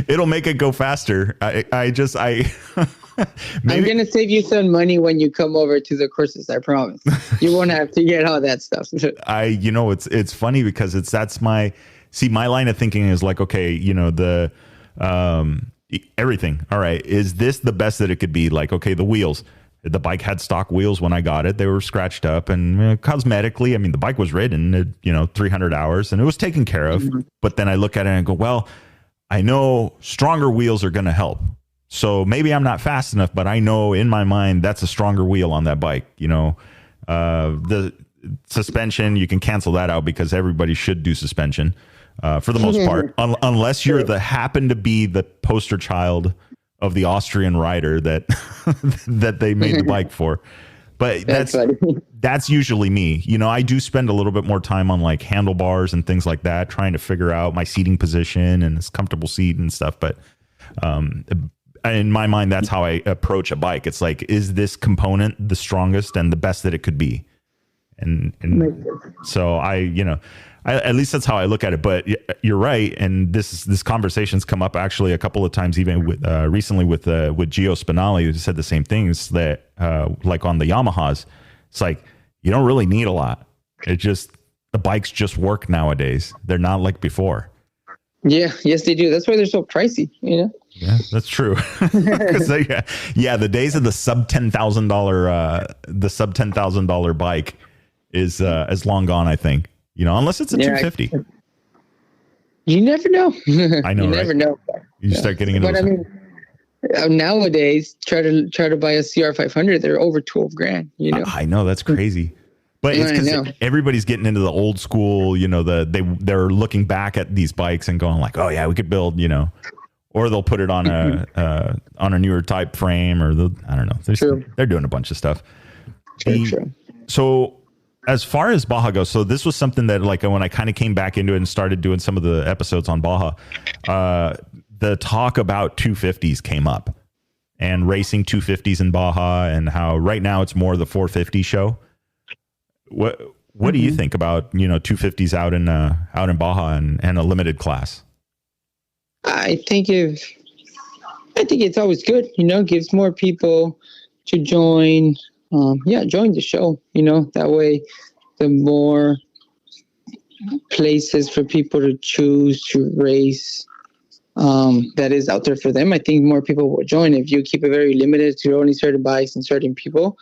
Speaker 1: It'll make it go faster. I'm
Speaker 2: going to save you some money when you come over to the courses. I promise. You won't have to get all that stuff.
Speaker 1: It's funny because my line of thinking is like, okay, everything. All right. Is this the best that it could be? Like, okay, the wheels, the bike had stock wheels when I got it. They were scratched up and cosmetically, the bike was ridden, 300 hours and it was taken care of. But then I look at it and go, well, I know stronger wheels are going to help. So maybe I'm not fast enough, but I know in my mind, that's a stronger wheel on that bike. The suspension, you can cancel that out because everybody should do suspension. For the most part, unless you're happen to be the poster child of the Austrian rider that that they made the bike for. But that's usually me. I do spend a little bit more time on like handlebars and things like that, trying to figure out my seating position and this comfortable seat and stuff. But in my mind, that's how I approach a bike. It's like, is this component the strongest and the best that it could be? And so at least that's how I look at it. But you're right, and this conversation's come up actually a couple of times, even with recently with Gio Spinelli, who said the same things that like on the Yamahas, it's like you don't really need a lot. The bikes just work nowadays. They're not like before.
Speaker 2: Yeah, yes they do. That's why they're so pricey.
Speaker 1: Yeah, that's true. The days of the sub $10,000 bike is long gone, I think. Unless it's a 250.
Speaker 2: You never know.
Speaker 1: I know,
Speaker 2: you
Speaker 1: right?
Speaker 2: Never know.
Speaker 1: You start getting into
Speaker 2: nowadays, try to buy a CR500, they're over 12 grand.
Speaker 1: I know, that's crazy. But it's because everybody's getting into the old school. They're looking back at these bikes and going like, oh yeah, we could build. Or they'll put it on a newer type frame, or I don't know. They're doing a bunch of stuff.
Speaker 2: True.
Speaker 1: So. As far as Baja goes, so this was something that like when I kind of came back into it and started doing some of the episodes on Baja, the talk about 250s came up and racing 250s in Baja and how right now it's more the 450 show. What do you think about 250s out in Baja and a limited class?
Speaker 2: I think it's always good, gives more people to join, join the show, that way the more places for people to choose to race that is out there for them. I think more people will join. If you keep it very limited to only certain bikes and certain people,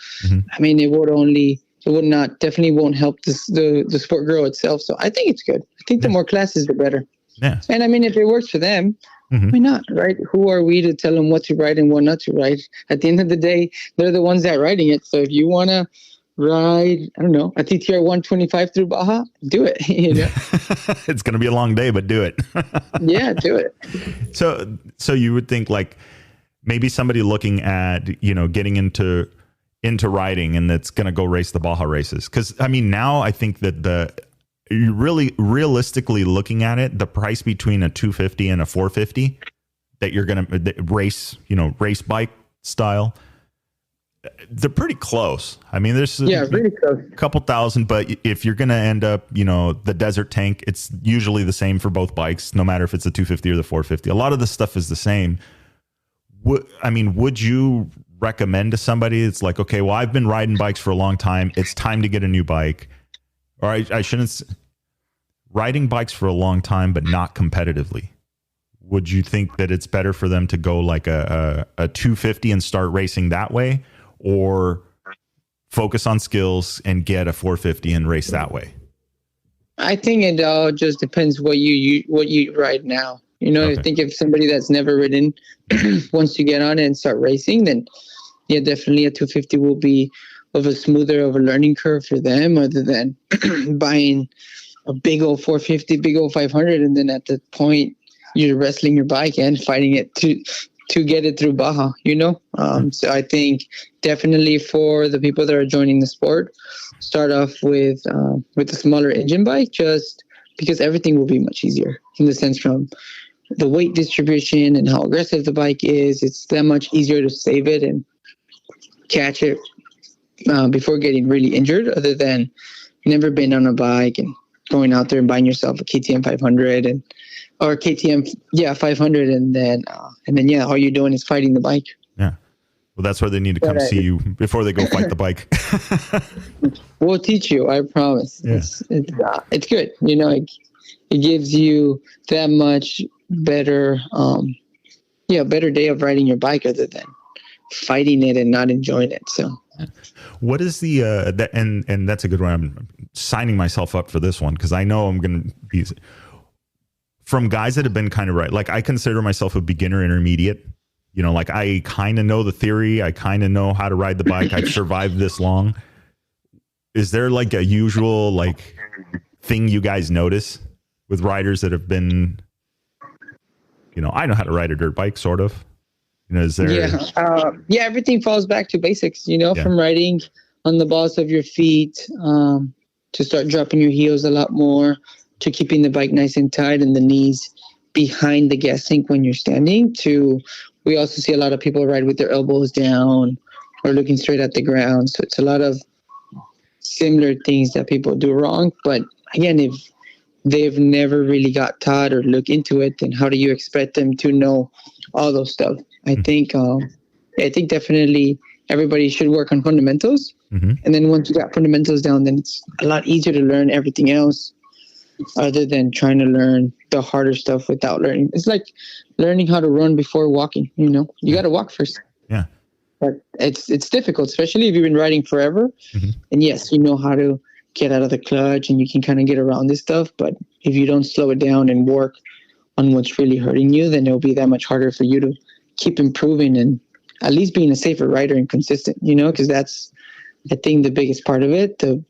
Speaker 2: I mean, definitely won't help the sport grow itself. So I think it's good. I think the more classes, the better.
Speaker 1: Yeah.
Speaker 2: And I mean, if it works for them, why not, right? Who are we to tell them what to ride and what not to ride? At the end of the day, they're the ones that are riding it. So if you want to ride, I don't know, a TTR 125 through Baja, do it.
Speaker 1: It's going to be a long day, but do it.
Speaker 2: Yeah, do it.
Speaker 1: So you would think like maybe somebody looking at, getting into riding and that's going to go race the Baja races. Cause I mean, now I think that you really realistically looking at it, the price between a 250 and a 450 that you're going to race, race bike style, they're pretty close. I mean, there's
Speaker 2: really close.
Speaker 1: A couple thousand, but if you're going to end up, the desert tank, it's usually the same for both bikes, no matter if it's a 250 or the 450. A lot of the stuff is the same. Would you recommend to somebody, it's like, okay, well, I've been riding bikes for a long time. It's time to get a new bike. Or I shouldn't, riding bikes for a long time, but not competitively. Would you think that it's better for them to go like a 250 and start racing that way, or focus on skills and get a 450 and race that way?
Speaker 2: I think it all just depends what you ride now. Okay. I think if somebody that's never ridden wants to get on it and start racing, then yeah, definitely a 250 will be of a smoother of a learning curve for them, other than buying a big old 450, big old 500, and then at the point you're wrestling your bike and fighting it to get it through Baja, So I think definitely for the people that are joining the sport, start off with a smaller engine bike, just because everything will be much easier in the sense from the weight distribution and how aggressive the bike is. It's that much easier to save it and catch it before getting really injured, other than never been on a bike and going out there and buying yourself a KTM 500 or KTM 500, and then all you're doing is fighting the bike.
Speaker 1: Yeah, well, that's where they need to come see you before they go fight the bike.
Speaker 2: We'll teach you, I promise. Yeah. It's good. It gives you that much better better day of riding your bike, other than fighting it and not enjoying it. So
Speaker 1: what is the and that's a good one. I'm signing myself up for this one, because I know I'm going to be from guys that have been kind of right. Like, I consider myself a beginner intermediate. Like, I kind of know the theory. I kind of know how to ride the bike. I've survived this long. Is there like a usual like thing you guys notice with riders that have been, I know how to ride a dirt bike, sort of. Is there? Yeah, everything falls back to basics, from riding on the balls of your feet, to start dropping your heels a lot more, to keeping the bike nice and tight and the knees behind the gas tank when you're standing. We also see a lot of people ride with their elbows down or looking straight at the ground. So it's a lot of similar things that people do wrong. But again, if they've never really got taught or look into it, then how do you expect them to know all those stuff? I think definitely everybody should work on fundamentals. And then once you got fundamentals down, then it's a lot easier to learn everything else, other than trying to learn the harder stuff without learning. It's like learning how to run before walking. You got to walk first. Yeah.
Speaker 2: But it's difficult, especially if you've been riding forever. And yes, you know how to get out of the clutch and you can kind of get around this stuff. But if you don't slow it down and work on what's really hurting you, then it'll be that much harder for you to keep improving and at least being a safer rider and consistent, because that's, I think, the biggest part of it. The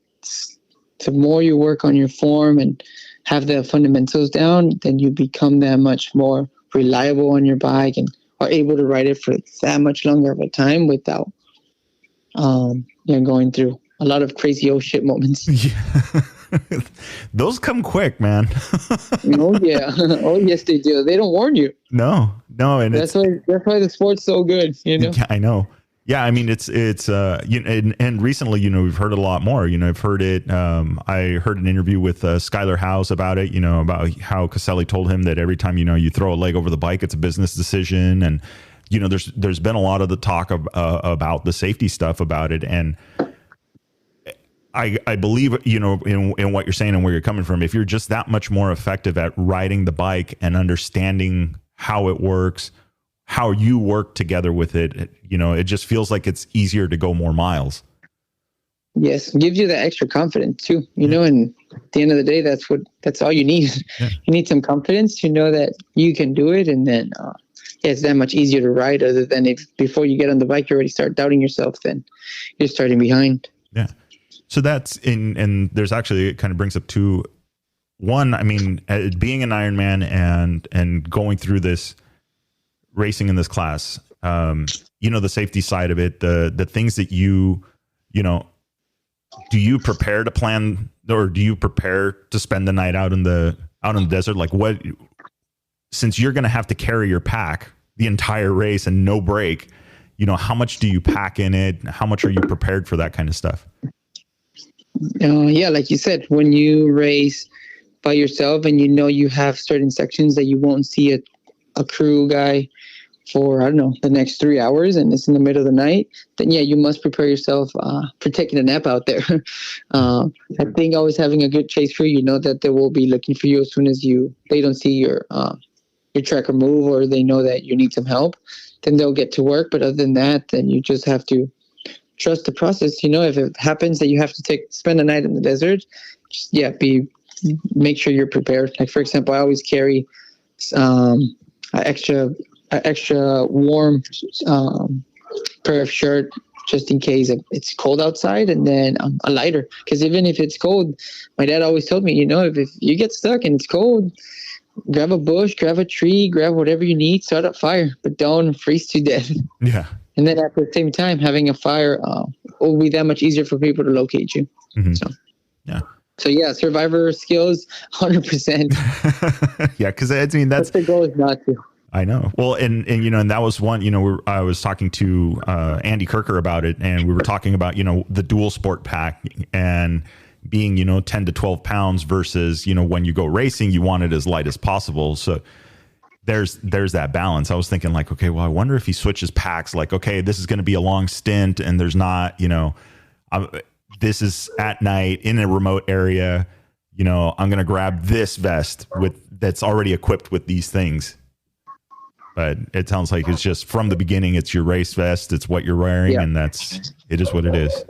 Speaker 2: more you work on your form and have the fundamentals down, then you become that much more reliable on your bike and are able to ride it for that much longer of a time without going through a lot of crazy old shit moments.
Speaker 1: Yeah. Those come quick, man.
Speaker 2: Oh yeah. Oh yes, they do. They don't warn you.
Speaker 1: No. And
Speaker 2: that's why the sport's so good.
Speaker 1: Yeah, I know. Yeah, I mean, and recently, we've heard it a lot more. I've heard it. I heard an interview with Skylar House about it. About how Caselli told him that every time you throw a leg over the bike, it's a business decision, and there's been a lot of the talk about the safety stuff about it, and I believe in what you're saying and where you're coming from. If you're just that much more effective at riding the bike and understanding how it works, how you work together with it, it just feels like it's easier to go more miles.
Speaker 2: Yes, it gives you that extra confidence too, and at the end of the day, that's all you need. Yeah. You need some confidence to know that you can do it, and then it's that much easier to ride, other than if before you get on the bike, you already start doubting yourself, then you're starting behind.
Speaker 1: Yeah. So that's and there's actually, it kind of brings up two. One, I mean, being an Ironman and going through this racing in this class, the safety side of it, the things that do you prepare to plan, or do you prepare to spend the night out in the desert? Like, what, since you're going to have to carry your pack the entire race and no break, how much do you pack in it? How much are you prepared for that kind of stuff?
Speaker 2: Yeah, like you said, when you race by yourself and you have certain sections that you won't see a crew guy for, I don't know, the next 3 hours, and it's in the middle of the night, then yeah, you must prepare yourself for taking a nap out there. I think always having a good chase crew, that they will be looking for you as soon as they don't see your tracker move, or they know that you need some help, then they'll get to work. But other than that, then you just have to trust the process. If it happens that you have to spend a night in the desert, just, make sure you're prepared. Like, for example, I always carry an extra warm pair of shirt just in case it's cold outside, and then a lighter, because even if it's cold, my dad always told me, if you get stuck and it's cold, grab a bush, grab a tree, grab whatever you need, start a fire, but don't freeze to death.
Speaker 1: Yeah.
Speaker 2: And then at the same time, having a fire will be that much easier for people to locate you.
Speaker 1: Mm-hmm.
Speaker 2: So yeah, survivor skills, 100%.
Speaker 1: Yeah, because I mean, that's
Speaker 2: the goal is not to.
Speaker 1: I know. Well, and that was one. I was talking to Andy Kirker about it, and we were talking about the dual sport pack and being 10 to 12 pounds versus when you go racing, you want it as light as possible. So there's that balance. I was thinking like, okay, well, I wonder if he switches packs. Like, okay, this is going to be a long stint, and there's not, this is at night in a remote area. I'm going to grab this vest that's already equipped with these things. But it sounds like it's just from the beginning, it's your race vest, it's what you're wearing, and it is what it is.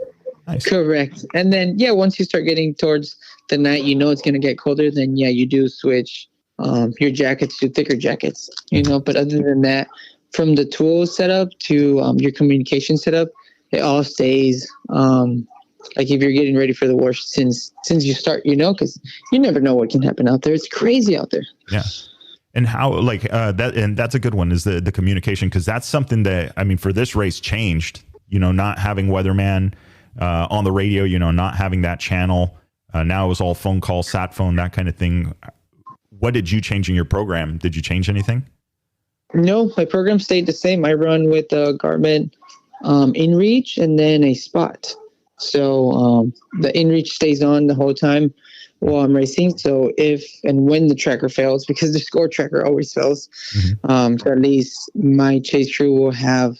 Speaker 1: Nice. Correct.
Speaker 2: And then, once you start getting towards the night, it's going to get colder, then you do switch your jackets to thicker jackets, but other than that, from the tool setup to your communication setup, it all stays like if you're getting ready for the worst since you start, because you never know what can happen out there. It's crazy out there.
Speaker 1: Yeah. And how, that, and that's a good one, is the communication, because that's something that, I mean, for this race changed, not having weatherman on the radio, not having that channel. Now it was all phone call, sat phone, that kind of thing. What did you change in your program? Did you change anything?
Speaker 2: No, my program stayed the same. I run with a Garmin InReach and then a Spot. So the InReach stays on the whole time while I'm racing. So if and when the tracker fails, because the score tracker always fails, so at least my chase crew will have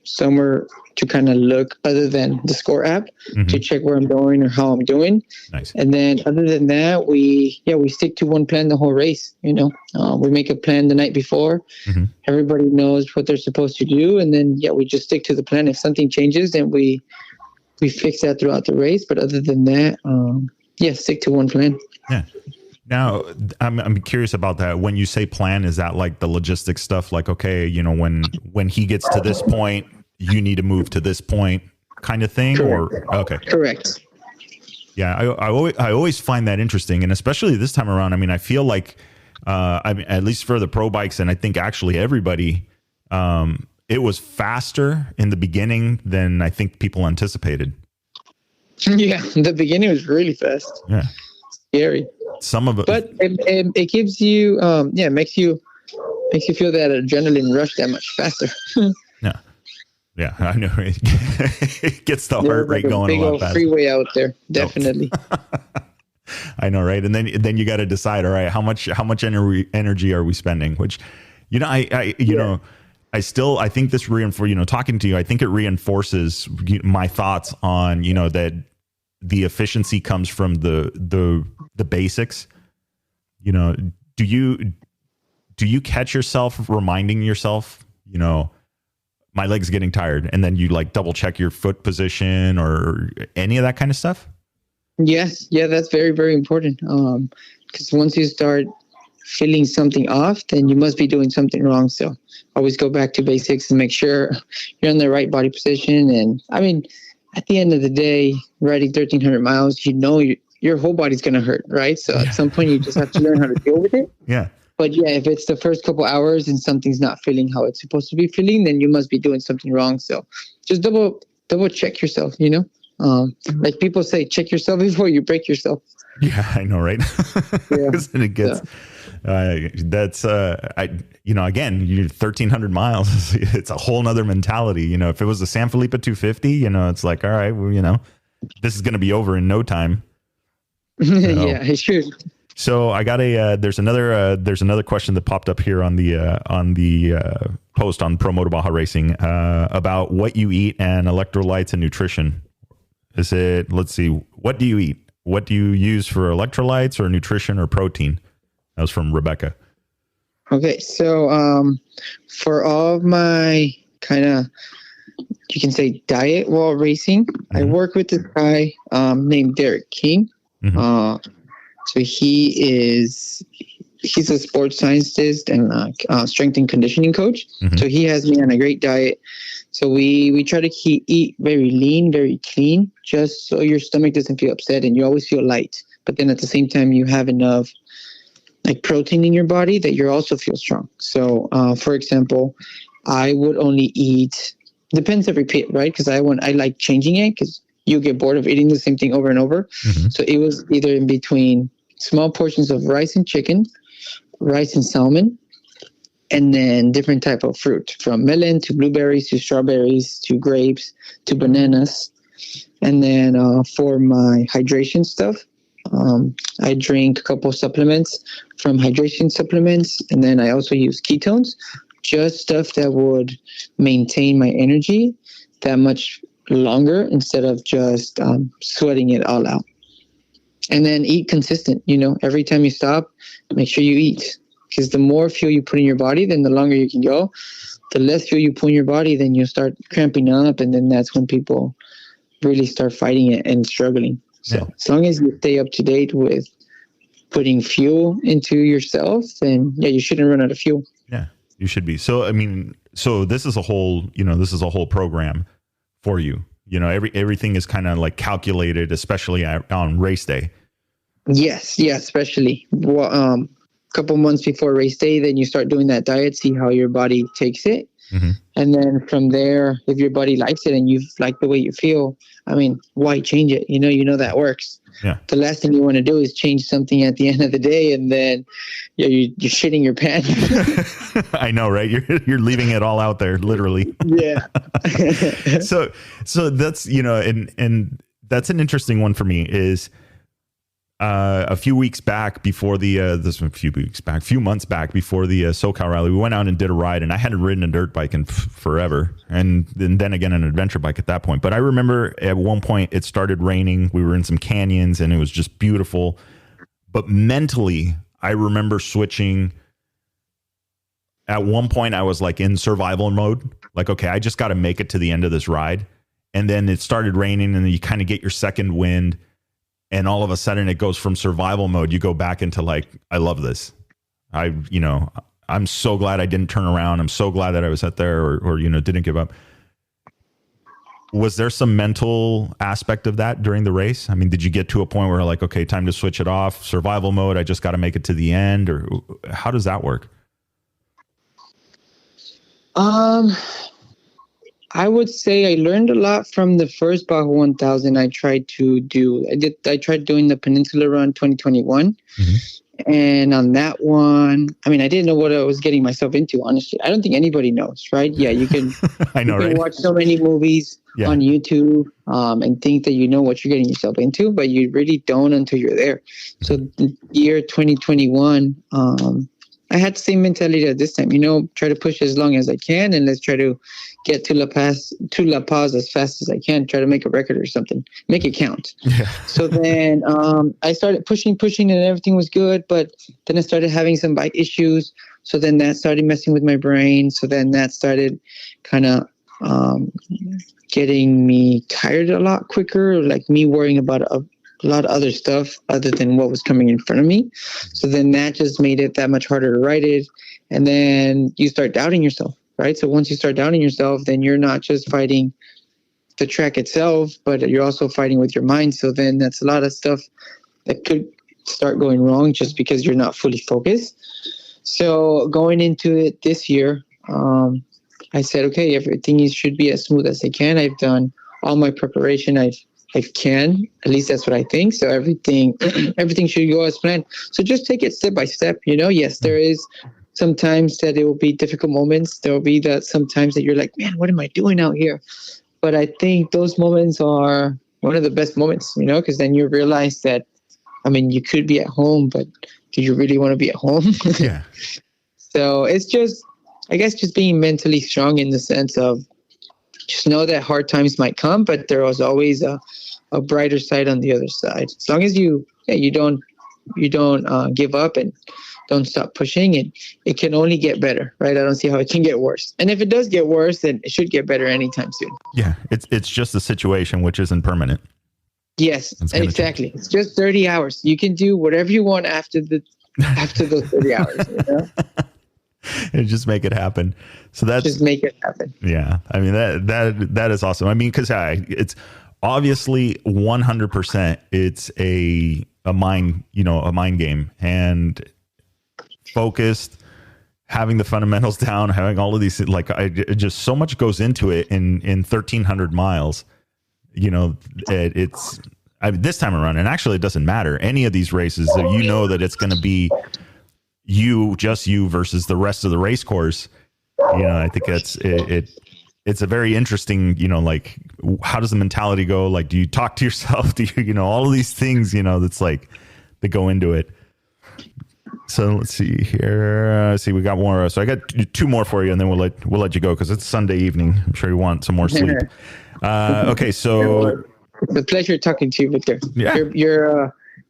Speaker 2: somewhere to kind of look other than the score app to check where I'm going or how I'm doing.
Speaker 1: Nice.
Speaker 2: And then other than that, we stick to one plan the whole race. We make a plan the night before. Everybody knows what they're supposed to do, and then we just stick to the plan. If something changes, then we fix that throughout the race. But other than that, stick to one plan.
Speaker 1: Yeah. Now, I'm curious about that. When you say plan, is that like the logistics stuff? Like, okay, when he gets to this point, you need to move to this point, kind of thing?
Speaker 2: Correct.
Speaker 1: Or okay,
Speaker 2: correct.
Speaker 1: Yeah, I always find that interesting, and especially this time around. I mean, I feel like, at least for the pro bikes, and I think actually everybody, it was faster in the beginning than I think people anticipated.
Speaker 2: Yeah, the beginning was really fast.
Speaker 1: Yeah,
Speaker 2: scary.
Speaker 1: Some of it,
Speaker 2: but it gives you, makes you feel that adrenaline rush that much faster.
Speaker 1: Yeah. Yeah, I know. It gets the heart rate
Speaker 2: like a
Speaker 1: going
Speaker 2: big
Speaker 1: a lot
Speaker 2: old
Speaker 1: faster.
Speaker 2: freeway out there. Definitely.
Speaker 1: I know, right? And then you got to decide, all right, how much energy are we spending? Which, I think this talking to you, I think it reinforces my thoughts on, that the efficiency comes from the basics. Do you catch yourself reminding yourself, my leg's getting tired, and then you like double check your foot position or any of that kind of stuff?
Speaker 2: Yes. Yeah, that's very, very important. Because once you start feeling something off, then you must be doing something wrong. So always go back to basics and make sure you're in the right body position. And I mean, at the end of the day, riding 1,300 miles, your whole body's going to hurt, right? So at some point, you just have to learn how to deal with it.
Speaker 1: Yeah.
Speaker 2: But yeah, if it's the first couple hours and something's not feeling how it's supposed to be feeling, then you must be doing something wrong. So just double check yourself, like people say, check yourself before you break yourself.
Speaker 1: Yeah, I know, right?
Speaker 2: Yeah.
Speaker 1: And it gets, again, you're 1,300 miles. It's a whole nother mentality. If it was a San Felipe 250, it's like, all right, well, this is going to be over in no time.
Speaker 2: Yeah, it should.
Speaker 1: So I got there's another question that popped up here on the post on Pro Moto Baja Racing about what you eat and electrolytes and nutrition. Is it, let's see, what do you eat? What do you use for electrolytes or nutrition or protein? That was from Rebecca.
Speaker 2: Okay, so for all of my kind of, you can say, diet while racing, I work with this guy named Derek King. So he's a sports scientist and strength and conditioning coach. So he has me on a great diet. So we try to eat very lean, very clean, just so your stomach doesn't feel upset and you always feel light. But then at the same time, you have enough like protein in your body that you also feel strong. So for example, I would only eat, depends every pit, right? Because I like changing it because you get bored of eating the same thing over and over. So it was either in between small portions of rice and chicken, rice and salmon, and then different type of fruit, from melon to blueberries to strawberries to grapes to bananas. And then for my hydration stuff, I drink a couple supplements from hydration supplements. And then I also use ketones, just stuff that would maintain my energy that much longer instead of just sweating it all out. And then eat consistent, every time you stop, make sure you eat. Because the more fuel you put in your body, then the longer you can go. The less fuel you put in your body, then you start cramping up. And then that's when people really start fighting it and struggling. So as long as you stay up to date with putting fuel into yourself, then you shouldn't run out of fuel.
Speaker 1: Yeah, you should be. So, I mean, this is a whole program for you. Everything is kind of like calculated, especially on race day. Yes.
Speaker 2: Yeah, especially. Well, couple months before race day, then you start doing that diet, see how your body takes it. And then from there, if your body likes it and you like the way you feel, I mean, why change it? You know that works.
Speaker 1: Yeah.
Speaker 2: The last thing you want to do is change something at the end of the day, and then you're shitting your pants.
Speaker 1: I know, right? You're leaving it all out there, literally.
Speaker 2: Yeah.
Speaker 1: So that's, and that's an interesting one for me is, a few months back before the SoCal rally, we went out and did a ride, and I hadn't ridden a dirt bike in forever. And then again, an adventure bike at that point. But I remember at one point it started raining. We were in some canyons and it was just beautiful. But mentally, I remember switching. At one point I was like in survival mode. Like, okay, I just got to make it to the end of this ride. And then it started raining and then you kind of get your second wind. And all of a sudden it goes from survival mode. You go back into like, I love this. I'm so glad I didn't turn around. I'm so glad that I was out there or didn't give up. Was there some mental aspect of that during the race? I mean, did you get to a point where like, okay, time to switch it off, survival mode, I just got to make it to the end, or how does that work?
Speaker 2: I would say I learned a lot from the first Baja 1000 I tried to do. I tried doing the Peninsula Run 2021. And on that one, I mean, I didn't know what I was getting myself into, honestly. I don't think anybody knows, right? Yeah, you can,
Speaker 1: I know,
Speaker 2: you can
Speaker 1: right?
Speaker 2: watch so many movies on YouTube and think that you know what you're getting yourself into, but you really don't until you're there. So the year 2021, I had the same mentality at this time, try to push as long as I can, and let's try to get to La Paz as fast as I can, try to make a record or something, make it count.
Speaker 1: Yeah.
Speaker 2: So then I started pushing, and everything was good, but then I started having some bike issues. So then that started messing with my brain. So then that started kind of getting me tired a lot quicker, like me worrying about a lot of other stuff other than what was coming in front of me. So then that just made it that much harder to ride it. And then you start doubting yourself, right? So once you start doubting yourself, then you're not just fighting the track itself, but you're also fighting with your mind. So then that's a lot of stuff that could start going wrong just because you're not fully focused. So going into it this year, I said, okay, everything should be as smooth as I can. I've done all my preparation. I can, at least that's what I think. So everything should go as planned. So just take it step by step. Yes, there is sometimes that it will be difficult moments. There will be sometimes that you're like, man, what am I doing out here? But I think those moments are one of the best moments, because then you realize that, I mean, you could be at home, but do you really want to be at home?
Speaker 1: Yeah.
Speaker 2: So it's just, I guess, just being mentally strong in the sense of just know that hard times might come, but there is always a brighter side on the other side. As long as you don't give up and don't stop pushing, it can only get better, right? I don't see how it can get worse. And if it does get worse, then it should get better anytime soon.
Speaker 1: Yeah, it's just a situation which isn't permanent.
Speaker 2: Yes, exactly. It's just 30 hours. You can do whatever you want after those 30 hours.
Speaker 1: And just make it happen. So that's
Speaker 2: just make it happen.
Speaker 1: Yeah, I mean that is awesome. I mean, because it's obviously 100%. It's a mind game, and focused, having the fundamentals down, having all of these, just so much goes into it in 1,300 miles. It's this time around, and actually it doesn't matter. Any of these races, that it's going to be just you versus the rest of the race course. I think it's a very interesting, how does the mentality go? Like, do you talk to yourself? Do you, all of these things, that's that go into it. So let's see here. We got more. So I got two more for you, and then we'll let you go because it's Sunday evening. I'm sure you want some more sleep. Okay, so
Speaker 2: it's a pleasure talking to you, Victor.
Speaker 1: Yeah.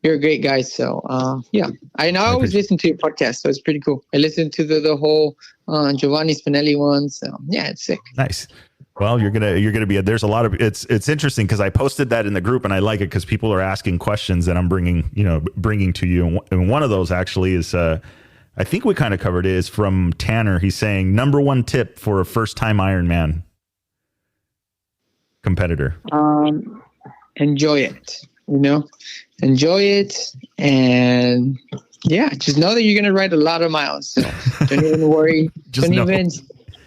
Speaker 2: You're a great guy. So I always listen to your podcast, so it's pretty cool. I listened to the whole Giovanni Spinelli one. So yeah, it's sick.
Speaker 1: Nice. Well, you're gonna be. There's a lot of it's interesting because I posted that in the group, and I like it because people are asking questions that I'm bringing to you. And one of those actually is I think we kind of covered it, is from Tanner. He's saying number one tip for a first time Ironman competitor.
Speaker 2: Enjoy it. Enjoy it, and just know that you're gonna ride a lot of miles. So don't even worry.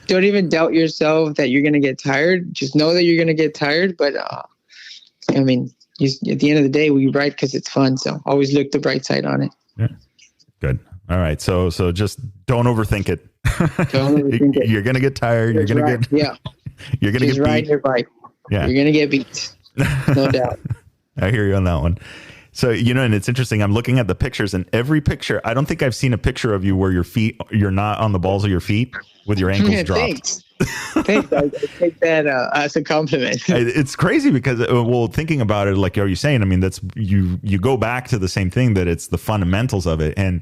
Speaker 2: Don't even doubt yourself that you're going to get tired. Just know that you're going to get tired. But, at the end of the day, we ride because it's fun. So always look the bright side on it.
Speaker 1: Yeah. Good. All right. So just don't overthink it.
Speaker 2: Don't overthink it.
Speaker 1: You're going to get tired. You're going to get, you're going to get beat.
Speaker 2: Ride your bike. Yeah. You're going to get beat. No doubt.
Speaker 1: I hear you on that one. So, and it's interesting. I'm looking at the pictures, and every picture, I don't think I've seen a picture of you where you're not on the balls of your feet with your ankles dropped.
Speaker 2: Thanks. I take that as a compliment.
Speaker 1: It's crazy because, thinking about it, like, are you saying, that's, you go back to the same thing, that it's the fundamentals of it. And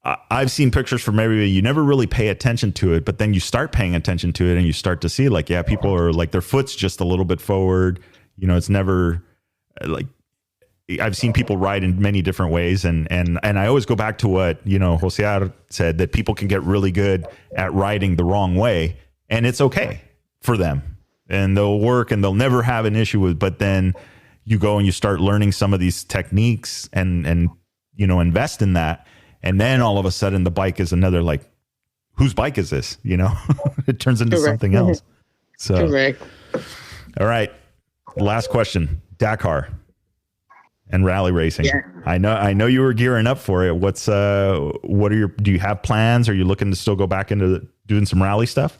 Speaker 1: I've seen pictures from everybody, you never really pay attention to it, but then you start paying attention to it and you start to see people are like, their foot's just a little bit forward. It's never like, I've seen people ride in many different ways. And I always go back to what, Jose said, that people can get really good at riding the wrong way, and it's okay for them, and they'll work and they'll never have an issue with, but then you go and you start learning some of these techniques and invest in that. And then all of a sudden the bike is another, like, whose bike is this? It turns into something else. So,
Speaker 2: correct.
Speaker 1: All right. Last question, Dakar. and rally racing.
Speaker 2: Yeah.
Speaker 1: I know you were gearing up for it. Do you have plans? Are you looking to still go back into doing some rally stuff?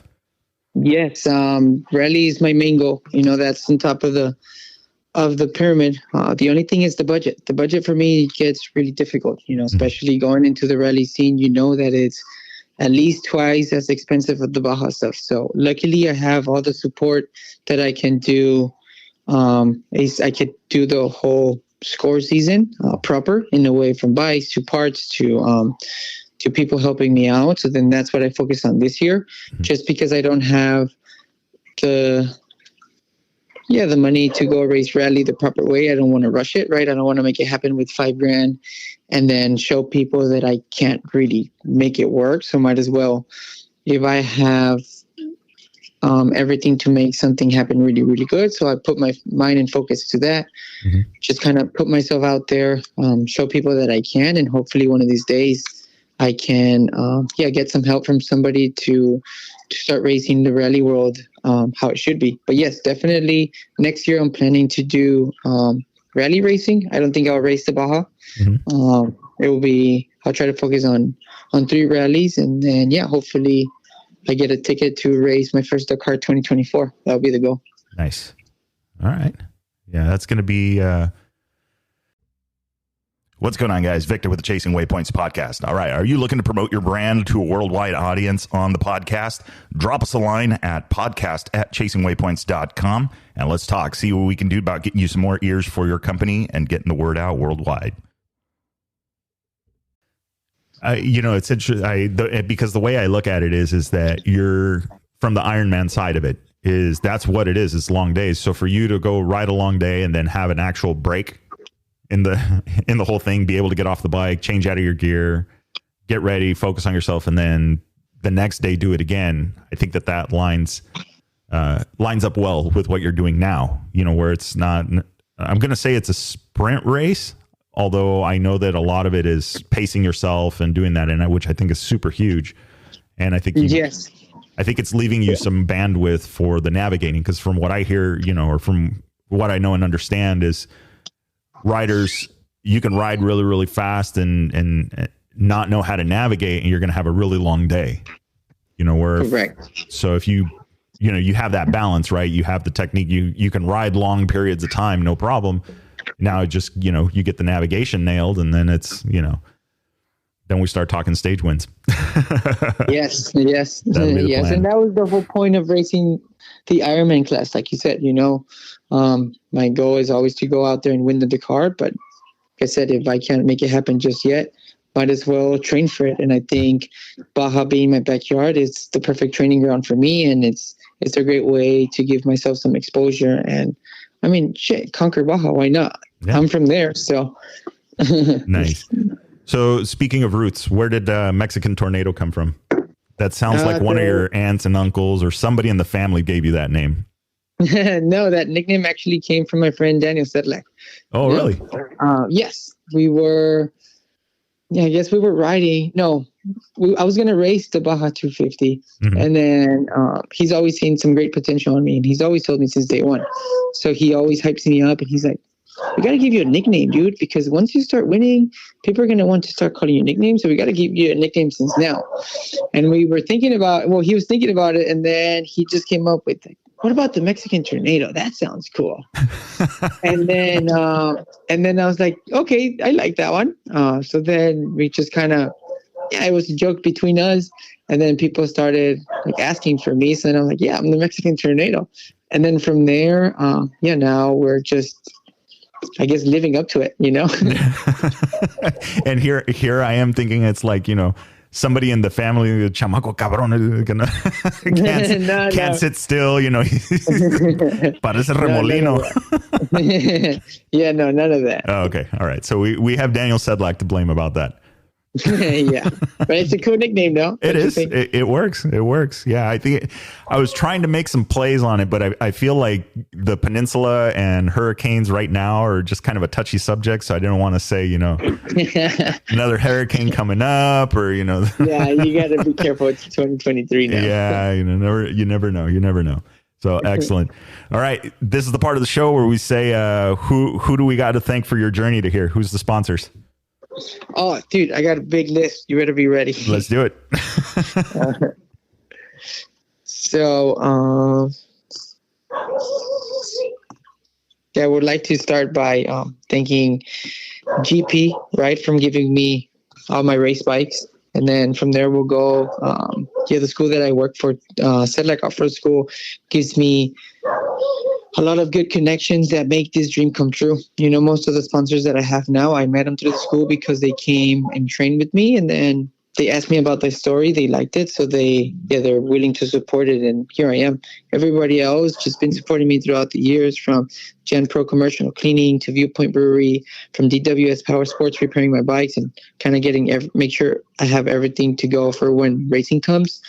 Speaker 2: Yes. Rally is my main goal. That's on top of the pyramid. The only thing is the budget. The budget for me gets really difficult, especially going into the rally scene, that it's at least twice as expensive as the Baja stuff. So luckily I have all the support that I can do. I could do the whole score season proper in a way, from bikes to parts to people helping me out. So then that's what I focus on this year, just because I don't have the money to go race rally the proper way. I don't want to rush it, right? I don't want to make it happen with $5,000 and then show people that I can't really make it work. So might as well, if I have everything to make something happen really, really good. So I put my mind and focus to that. Just kind of put myself out there, show people that I can, and hopefully one of these days I can, get some help from somebody to start racing the rally world how it should be. But yes, definitely next year I'm planning to do rally racing. I don't think I'll race the Baja. I'll try to focus on 3 rallies, and then hopefully I get a ticket to race my first Dakar 2024. That'll be the goal.
Speaker 1: Nice. All right. Yeah, that's going to be... What's going on, guys? Victor with the Chasing Waypoints podcast. All right. Are you looking to promote your brand to a worldwide audience on the podcast? Drop us a line at podcast@chasingwaypoints.com and let's talk. See what we can do about getting you some more ears for your company and getting the word out worldwide. It's interesting because the way I look at it is that you're from the Ironman side of it. That's what it is. It's long days. So for you to go ride a long day and then have an actual break in the whole thing, be able to get off the bike, change out of your gear, get ready, focus on yourself, and then the next day do it again. I think that lines up well with what you're doing now, where it's not, I'm going to say it's a sprint race, although I know that a lot of it is pacing yourself and doing that, which I think is super huge. And I think
Speaker 2: yes,
Speaker 1: I think it's leaving you some bandwidth for the navigating, because from what I hear, or from what I know and understand is riders, you can ride really, really fast and not know how to navigate, and you're going to have a really long day,
Speaker 2: correct.
Speaker 1: So if you have that balance, right? You have the technique, you can ride long periods of time, no problem. Now just, you get the navigation nailed, and then it's, then we start talking stage wins.
Speaker 2: Yes. And that was the whole point of racing the Ironman class. Like you said, my goal is always to go out there and win the Dakar. But like I said, if I can't make it happen just yet, might as well train for it. And I think Baja being my backyard is the perfect training ground for me. And it's a great way to give myself some exposure. And I mean, conquer Baja. Why not? Yeah. I'm from there. So
Speaker 1: nice. So speaking of roots, where did Mexican Tornado come from? That sounds like one of your aunts and uncles or somebody in the family gave you that name.
Speaker 2: No, that nickname actually came from my friend Daniel Sedlak.
Speaker 1: Oh, really?
Speaker 2: Yes. I guess we were riding. No, I was going to race the Baja 250. And then he's always seen some great potential in me. And he's always told me since day one. So he always hypes me up. And he's like, we got to give you a nickname, dude, because once you start winning, people are going to want to start calling you nicknames. So we got to give you a nickname since now. And we were thinking he was thinking about it. And then he just came up with, what about the Mexican Tornado? That sounds cool. and then I was like, okay, I like that one. So then we just kind of, it was a joke between us. And then people started asking for me. So then I was like, yeah, I'm the Mexican Tornado. And then from there, now we're just, I guess, living up to it,
Speaker 1: And here I am thinking it's like, somebody in the family, chamaco cabrón, can't sit still, parece remolino.
Speaker 2: Yeah, no, none of that.
Speaker 1: Oh, okay. All right. So we have Daniel Sedlak to blame about that.
Speaker 2: Yeah, but it's a cool nickname, though.
Speaker 1: It is. It works. It works. Yeah, I think I was trying to make some plays on it, but I feel like the peninsula and hurricanes right now are just kind of a touchy subject. So I didn't want to say, another hurricane coming up, or
Speaker 2: Yeah, you got to be careful. It's 2023 now.
Speaker 1: Yeah, you never know. You never know. So excellent. All right. This is the part of the show where we say, who do we got to thank for your journey to here? Who's the sponsors?
Speaker 2: Oh, dude, I got a big list. You better be ready.
Speaker 1: Let's do it.
Speaker 2: I would like to start by thanking GP, right, from giving me all my race bikes. And then from there, we'll go, the school that I work for, Sedlak Off-Road School, gives me a lot of good connections that make this dream come true. You know, most of the sponsors that I have now, I met them through the school because they came and trained with me, and then they asked me about the story. They liked it, so they're willing to support it, and here I am. Everybody else just been supporting me throughout the years, from Gen Pro Commercial Cleaning to Viewpoint Brewery, from DWS Power Sports repairing my bikes and kind of make sure I have everything to go for when racing comes.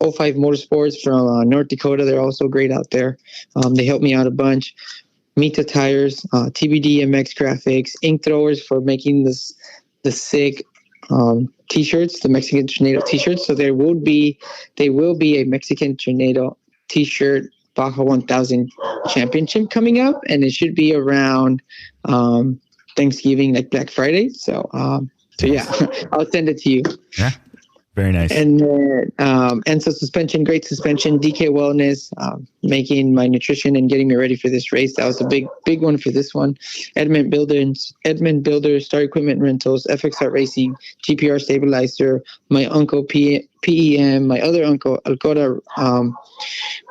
Speaker 2: O5 Motorsports from North Dakota, they're also great out there. They helped me out a bunch. Mita Tires, TBD MX Graphics, Ink Throwers for making the sick t-shirts, the Mexican Tornado t-shirts. So they will be a Mexican Tornado t-shirt Baja 1000 championship coming up, and it should be around Thanksgiving, like Black Friday. So yeah, I'll send it to you.
Speaker 1: Yeah. Very nice.
Speaker 2: And then Enso Suspension, great suspension, DK Wellness, making my nutrition and getting me ready for this race. That was a big one for this one. Edmund Builder, Star Equipment Rentals, FXR Racing, GPR Stabilizer, my uncle PEM, my other uncle Alcota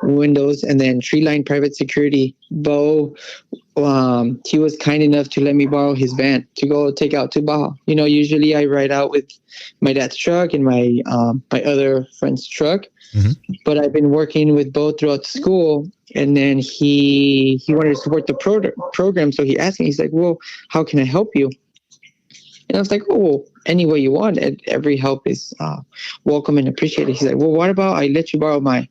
Speaker 2: Windows, and then Treeline Private Security. Bo, he was kind enough to let me borrow his van to go take out to Baja. You know, usually I ride out with my dad's truck and my other friend's truck, but I've been working with Bo throughout the school, and then he wanted to support the program, so he asked me, he's like, well, how can I help you? And I was like, oh, well, any way you want. Every help is welcome and appreciated. He's like, well, what about I let you borrow my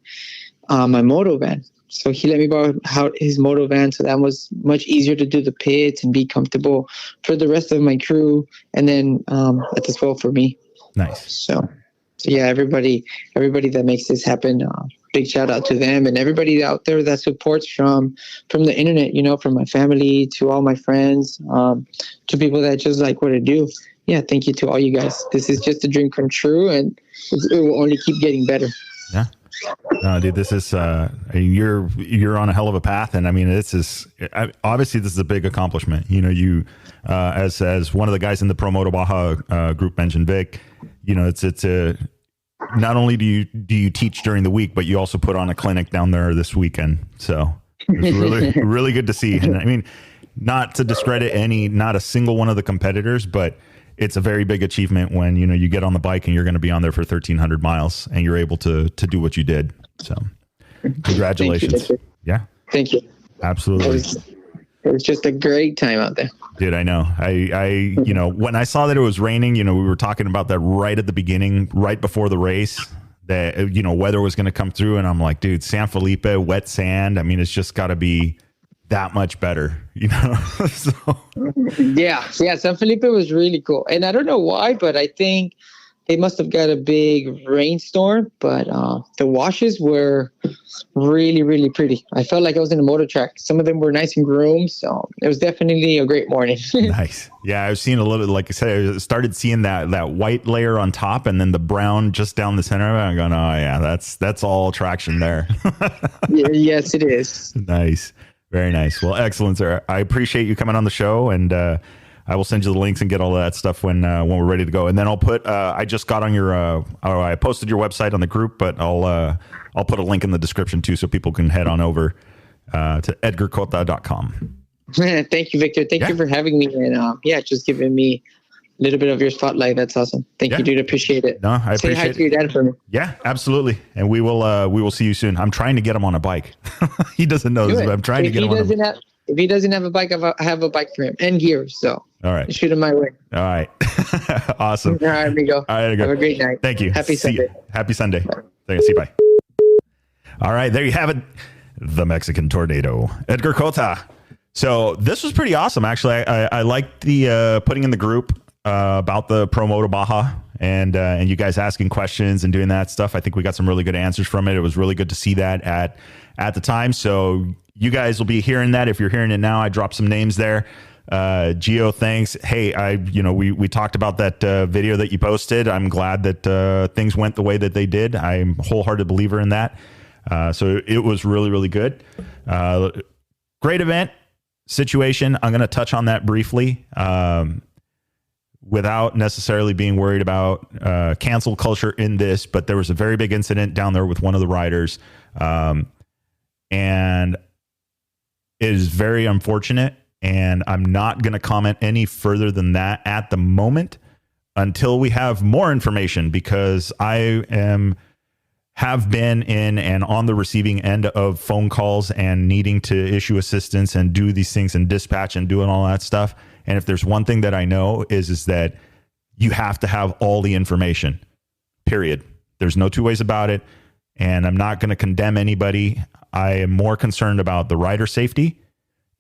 Speaker 2: moto van? So he let me borrow his moto van, so that was much easier to do the pits and be comfortable for the rest of my crew, and then as well for me.
Speaker 1: Nice.
Speaker 2: So yeah, everybody that makes this happen, big shout out to them, and everybody out there that supports from the internet. You know, from my family to all my friends, to people that just like what I do. Yeah, thank you to all you guys. This is just a dream come true, and it will only keep getting better.
Speaker 1: Yeah. No, dude, this is you're on a hell of a path, and I mean, obviously this is a big accomplishment. You know, you as one of the guys in the Promoto Baja group mentioned, Vic. You know, it's not only do you teach during the week, but you also put on a clinic down there this weekend. So it's really really good to see. And I mean, not to discredit not a single one of the competitors, but it's a very big achievement when, you know, you get on the bike and you're going to be on there for 1,300 miles and you're able to do what you did. So congratulations.
Speaker 2: Thank you.
Speaker 1: Yeah.
Speaker 2: Thank you.
Speaker 1: Absolutely.
Speaker 2: It was just a great time out there.
Speaker 1: Dude, I know. I you know, when I saw that it was raining, you know, we were talking about that right at the beginning, right before the race, that, you know, weather was going to come through. And I'm like, dude, San Felipe, wet sand. I mean, it's just got to be that much better, you know? So.
Speaker 2: Yeah. San Felipe was really cool. And I don't know why, but I think they must have got a big rainstorm, but the washes were really, really pretty. I felt like I was in a motor track. Some of them were nice and groomed, so it was definitely a great morning.
Speaker 1: Nice. Yeah, I was seeing a little, like I said, I started seeing that white layer on top and then the brown just down the center of it. I'm going, oh yeah, that's all traction there.
Speaker 2: Yes, it is.
Speaker 1: Nice. Very nice. Well, excellent, sir. I appreciate you coming on the show, and I will send you the links and get all of that stuff when we're ready to go. And then I'll put. I just got on your. I posted your website on the group, but I'll put a link in the description too, so people can head on over to edgarcota.com.
Speaker 2: Thank you, Victor. Thank you for having me, and just giving me a little bit of your spotlight. That's awesome. Thank you, dude. Appreciate it.
Speaker 1: No, I appreciate it.
Speaker 2: Say hi to your dad for me.
Speaker 1: Yeah, absolutely. And we will see you soon. I'm trying to get him on a bike. He doesn't know this, but I'm trying to get him on a bike.
Speaker 2: If he doesn't have a bike, I have a bike for him and gear. So
Speaker 1: all right,
Speaker 2: shoot him my way.
Speaker 1: All right. Awesome.
Speaker 2: All right, amigo.
Speaker 1: All right,
Speaker 2: have a great night.
Speaker 1: Thank you.
Speaker 2: Happy Sunday.
Speaker 1: Happy Sunday. See you. Bye. All right, there you have it. The Mexican Tornado, Edgar Cota. So this was pretty awesome. Actually, I liked the putting in the group about the Promoto Baja and you guys asking questions and doing that stuff. I think we got some really good answers from it. It was really good to see that at the time. So you guys will be hearing that. If you're hearing it now, I dropped some names there. Gio, thanks. Hey, we talked about that video that you posted. I'm glad that things went the way that they did. I'm a wholehearted believer in that. So it was really, really good. Great event situation. I'm going to touch on that briefly without necessarily being worried about cancel culture in this, but there was a very big incident down there with one of the riders. And it is very unfortunate. And I'm not going to comment any further than that at the moment until we have more information, because I have been in and on the receiving end of phone calls and needing to issue assistance and do these things and dispatch and doing all that stuff. And if there's one thing that I know is that you have to have all the information, period. There's no two ways about it. And I'm not going to condemn anybody. I am more concerned about the rider safety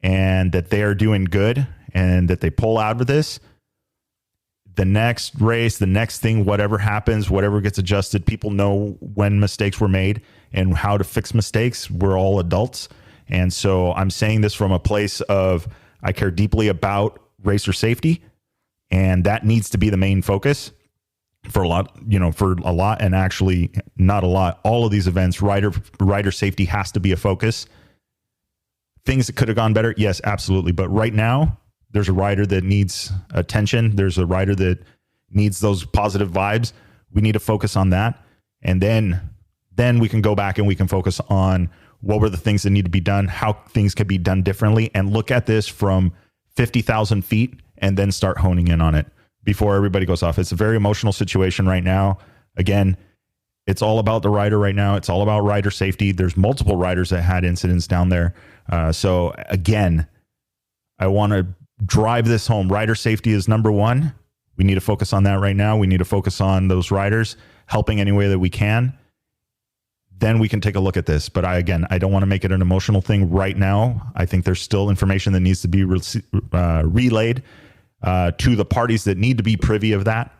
Speaker 1: and that they are doing good and that they pull out of this. The next race, the next thing, whatever happens, whatever gets adjusted, people know when mistakes were made and how to fix mistakes. We're all adults. And so I'm saying this from a place of I care deeply about racer safety, and that needs to be the main focus for a lot, and actually not a lot. All of these events, rider safety has to be a focus. Things that could have gone better, yes, absolutely. But right now, there's a rider that needs attention. There's a rider that needs those positive vibes. We need to focus on that. And then we can go back and we can focus on what were the things that need to be done, how things could be done differently, and look at this from 50,000 feet and then start honing in on it before everybody goes off. It's a very emotional situation right now. Again, it's all about the rider right now. It's all about rider safety. There's multiple riders that had incidents down there. So again, I want to drive this home. Rider safety is number one. We need to focus on that right now. We need to focus on those riders, helping any way that we can. Then we can take a look at this. But I don't want to make it an emotional thing right now. I think there's still information that needs to be relayed to the parties that need to be privy of that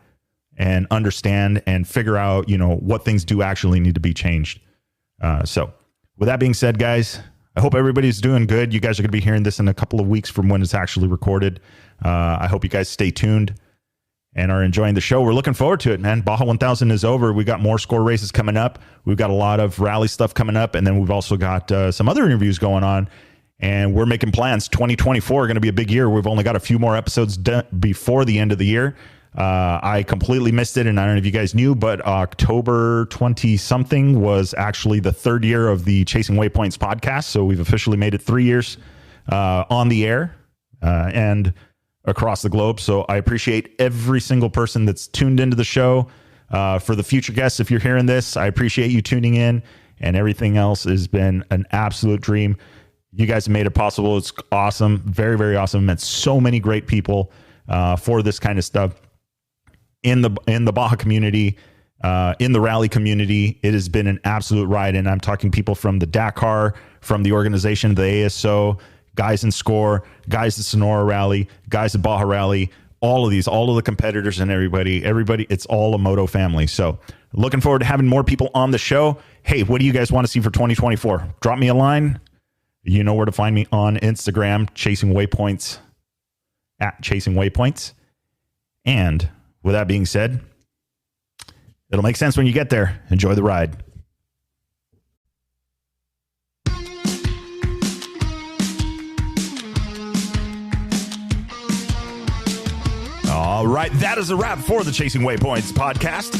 Speaker 1: and understand and figure out, what things do actually need to be changed. So with that being said, guys, I hope everybody's doing good. You guys are going to be hearing this in a couple of weeks from when it's actually recorded. I hope you guys stay tuned and are enjoying the show. We're looking forward to it, man. Baja 1000 is over. We got more score races coming up. We've got a lot of rally stuff coming up. And then we've also got some other interviews going on. And we're making plans. 2024 are going to be a big year. We've only got a few more episodes before the end of the year. I completely missed it, and I don't know if you guys knew, but October 20-something was actually the third year of the Chasing Waypoints podcast. So we've officially made it 3 years on the air and across the globe. So I appreciate every single person that's tuned into the show. For the future guests, if you're hearing this, I appreciate you tuning in, and everything else has been an absolute dream. You guys have made it possible. It's awesome. Very, very awesome. Met so many great people for this kind of stuff. In the Baja community, in the rally community, it has been an absolute ride. And I'm talking people from the Dakar, from the organization, the ASO, guys in Score, guys at Sonora Rally, guys at Baja Rally, all of the competitors and everybody, it's all a moto family. So looking forward to having more people on the show. Hey, what do you guys want to see for 2024? Drop me a line. You know where to find me on Instagram, Chasing Waypoints, at Chasing Waypoints. And with that being said, it'll make sense when you get there. Enjoy the ride. All right, that is a wrap for the Chasing Waypoints podcast.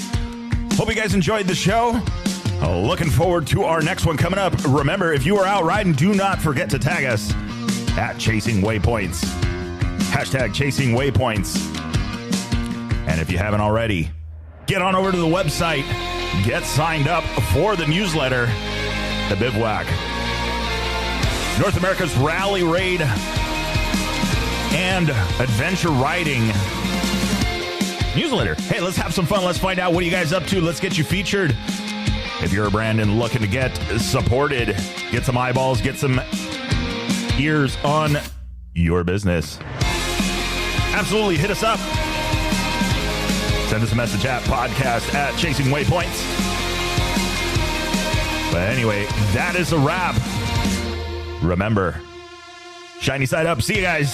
Speaker 1: Hope you guys enjoyed the show. Looking forward to our next one coming up. Remember, if you are out riding, do not forget to tag us at Chasing Waypoints. Hashtag Chasing Waypoints. And if you haven't already, get on over to the website. Get signed up for the newsletter, The Bivouac. North America's rally raid and adventure riding newsletter. Hey, let's have some fun. Let's find out what are you guys up to. Let's get you featured. If you're a brand and looking to get supported, get some eyeballs, get some ears on your business. Absolutely, hit us up. Send us a message at podcast@Chasing Waypoints. But anyway, that is a wrap. Remember, shiny side up. See you guys.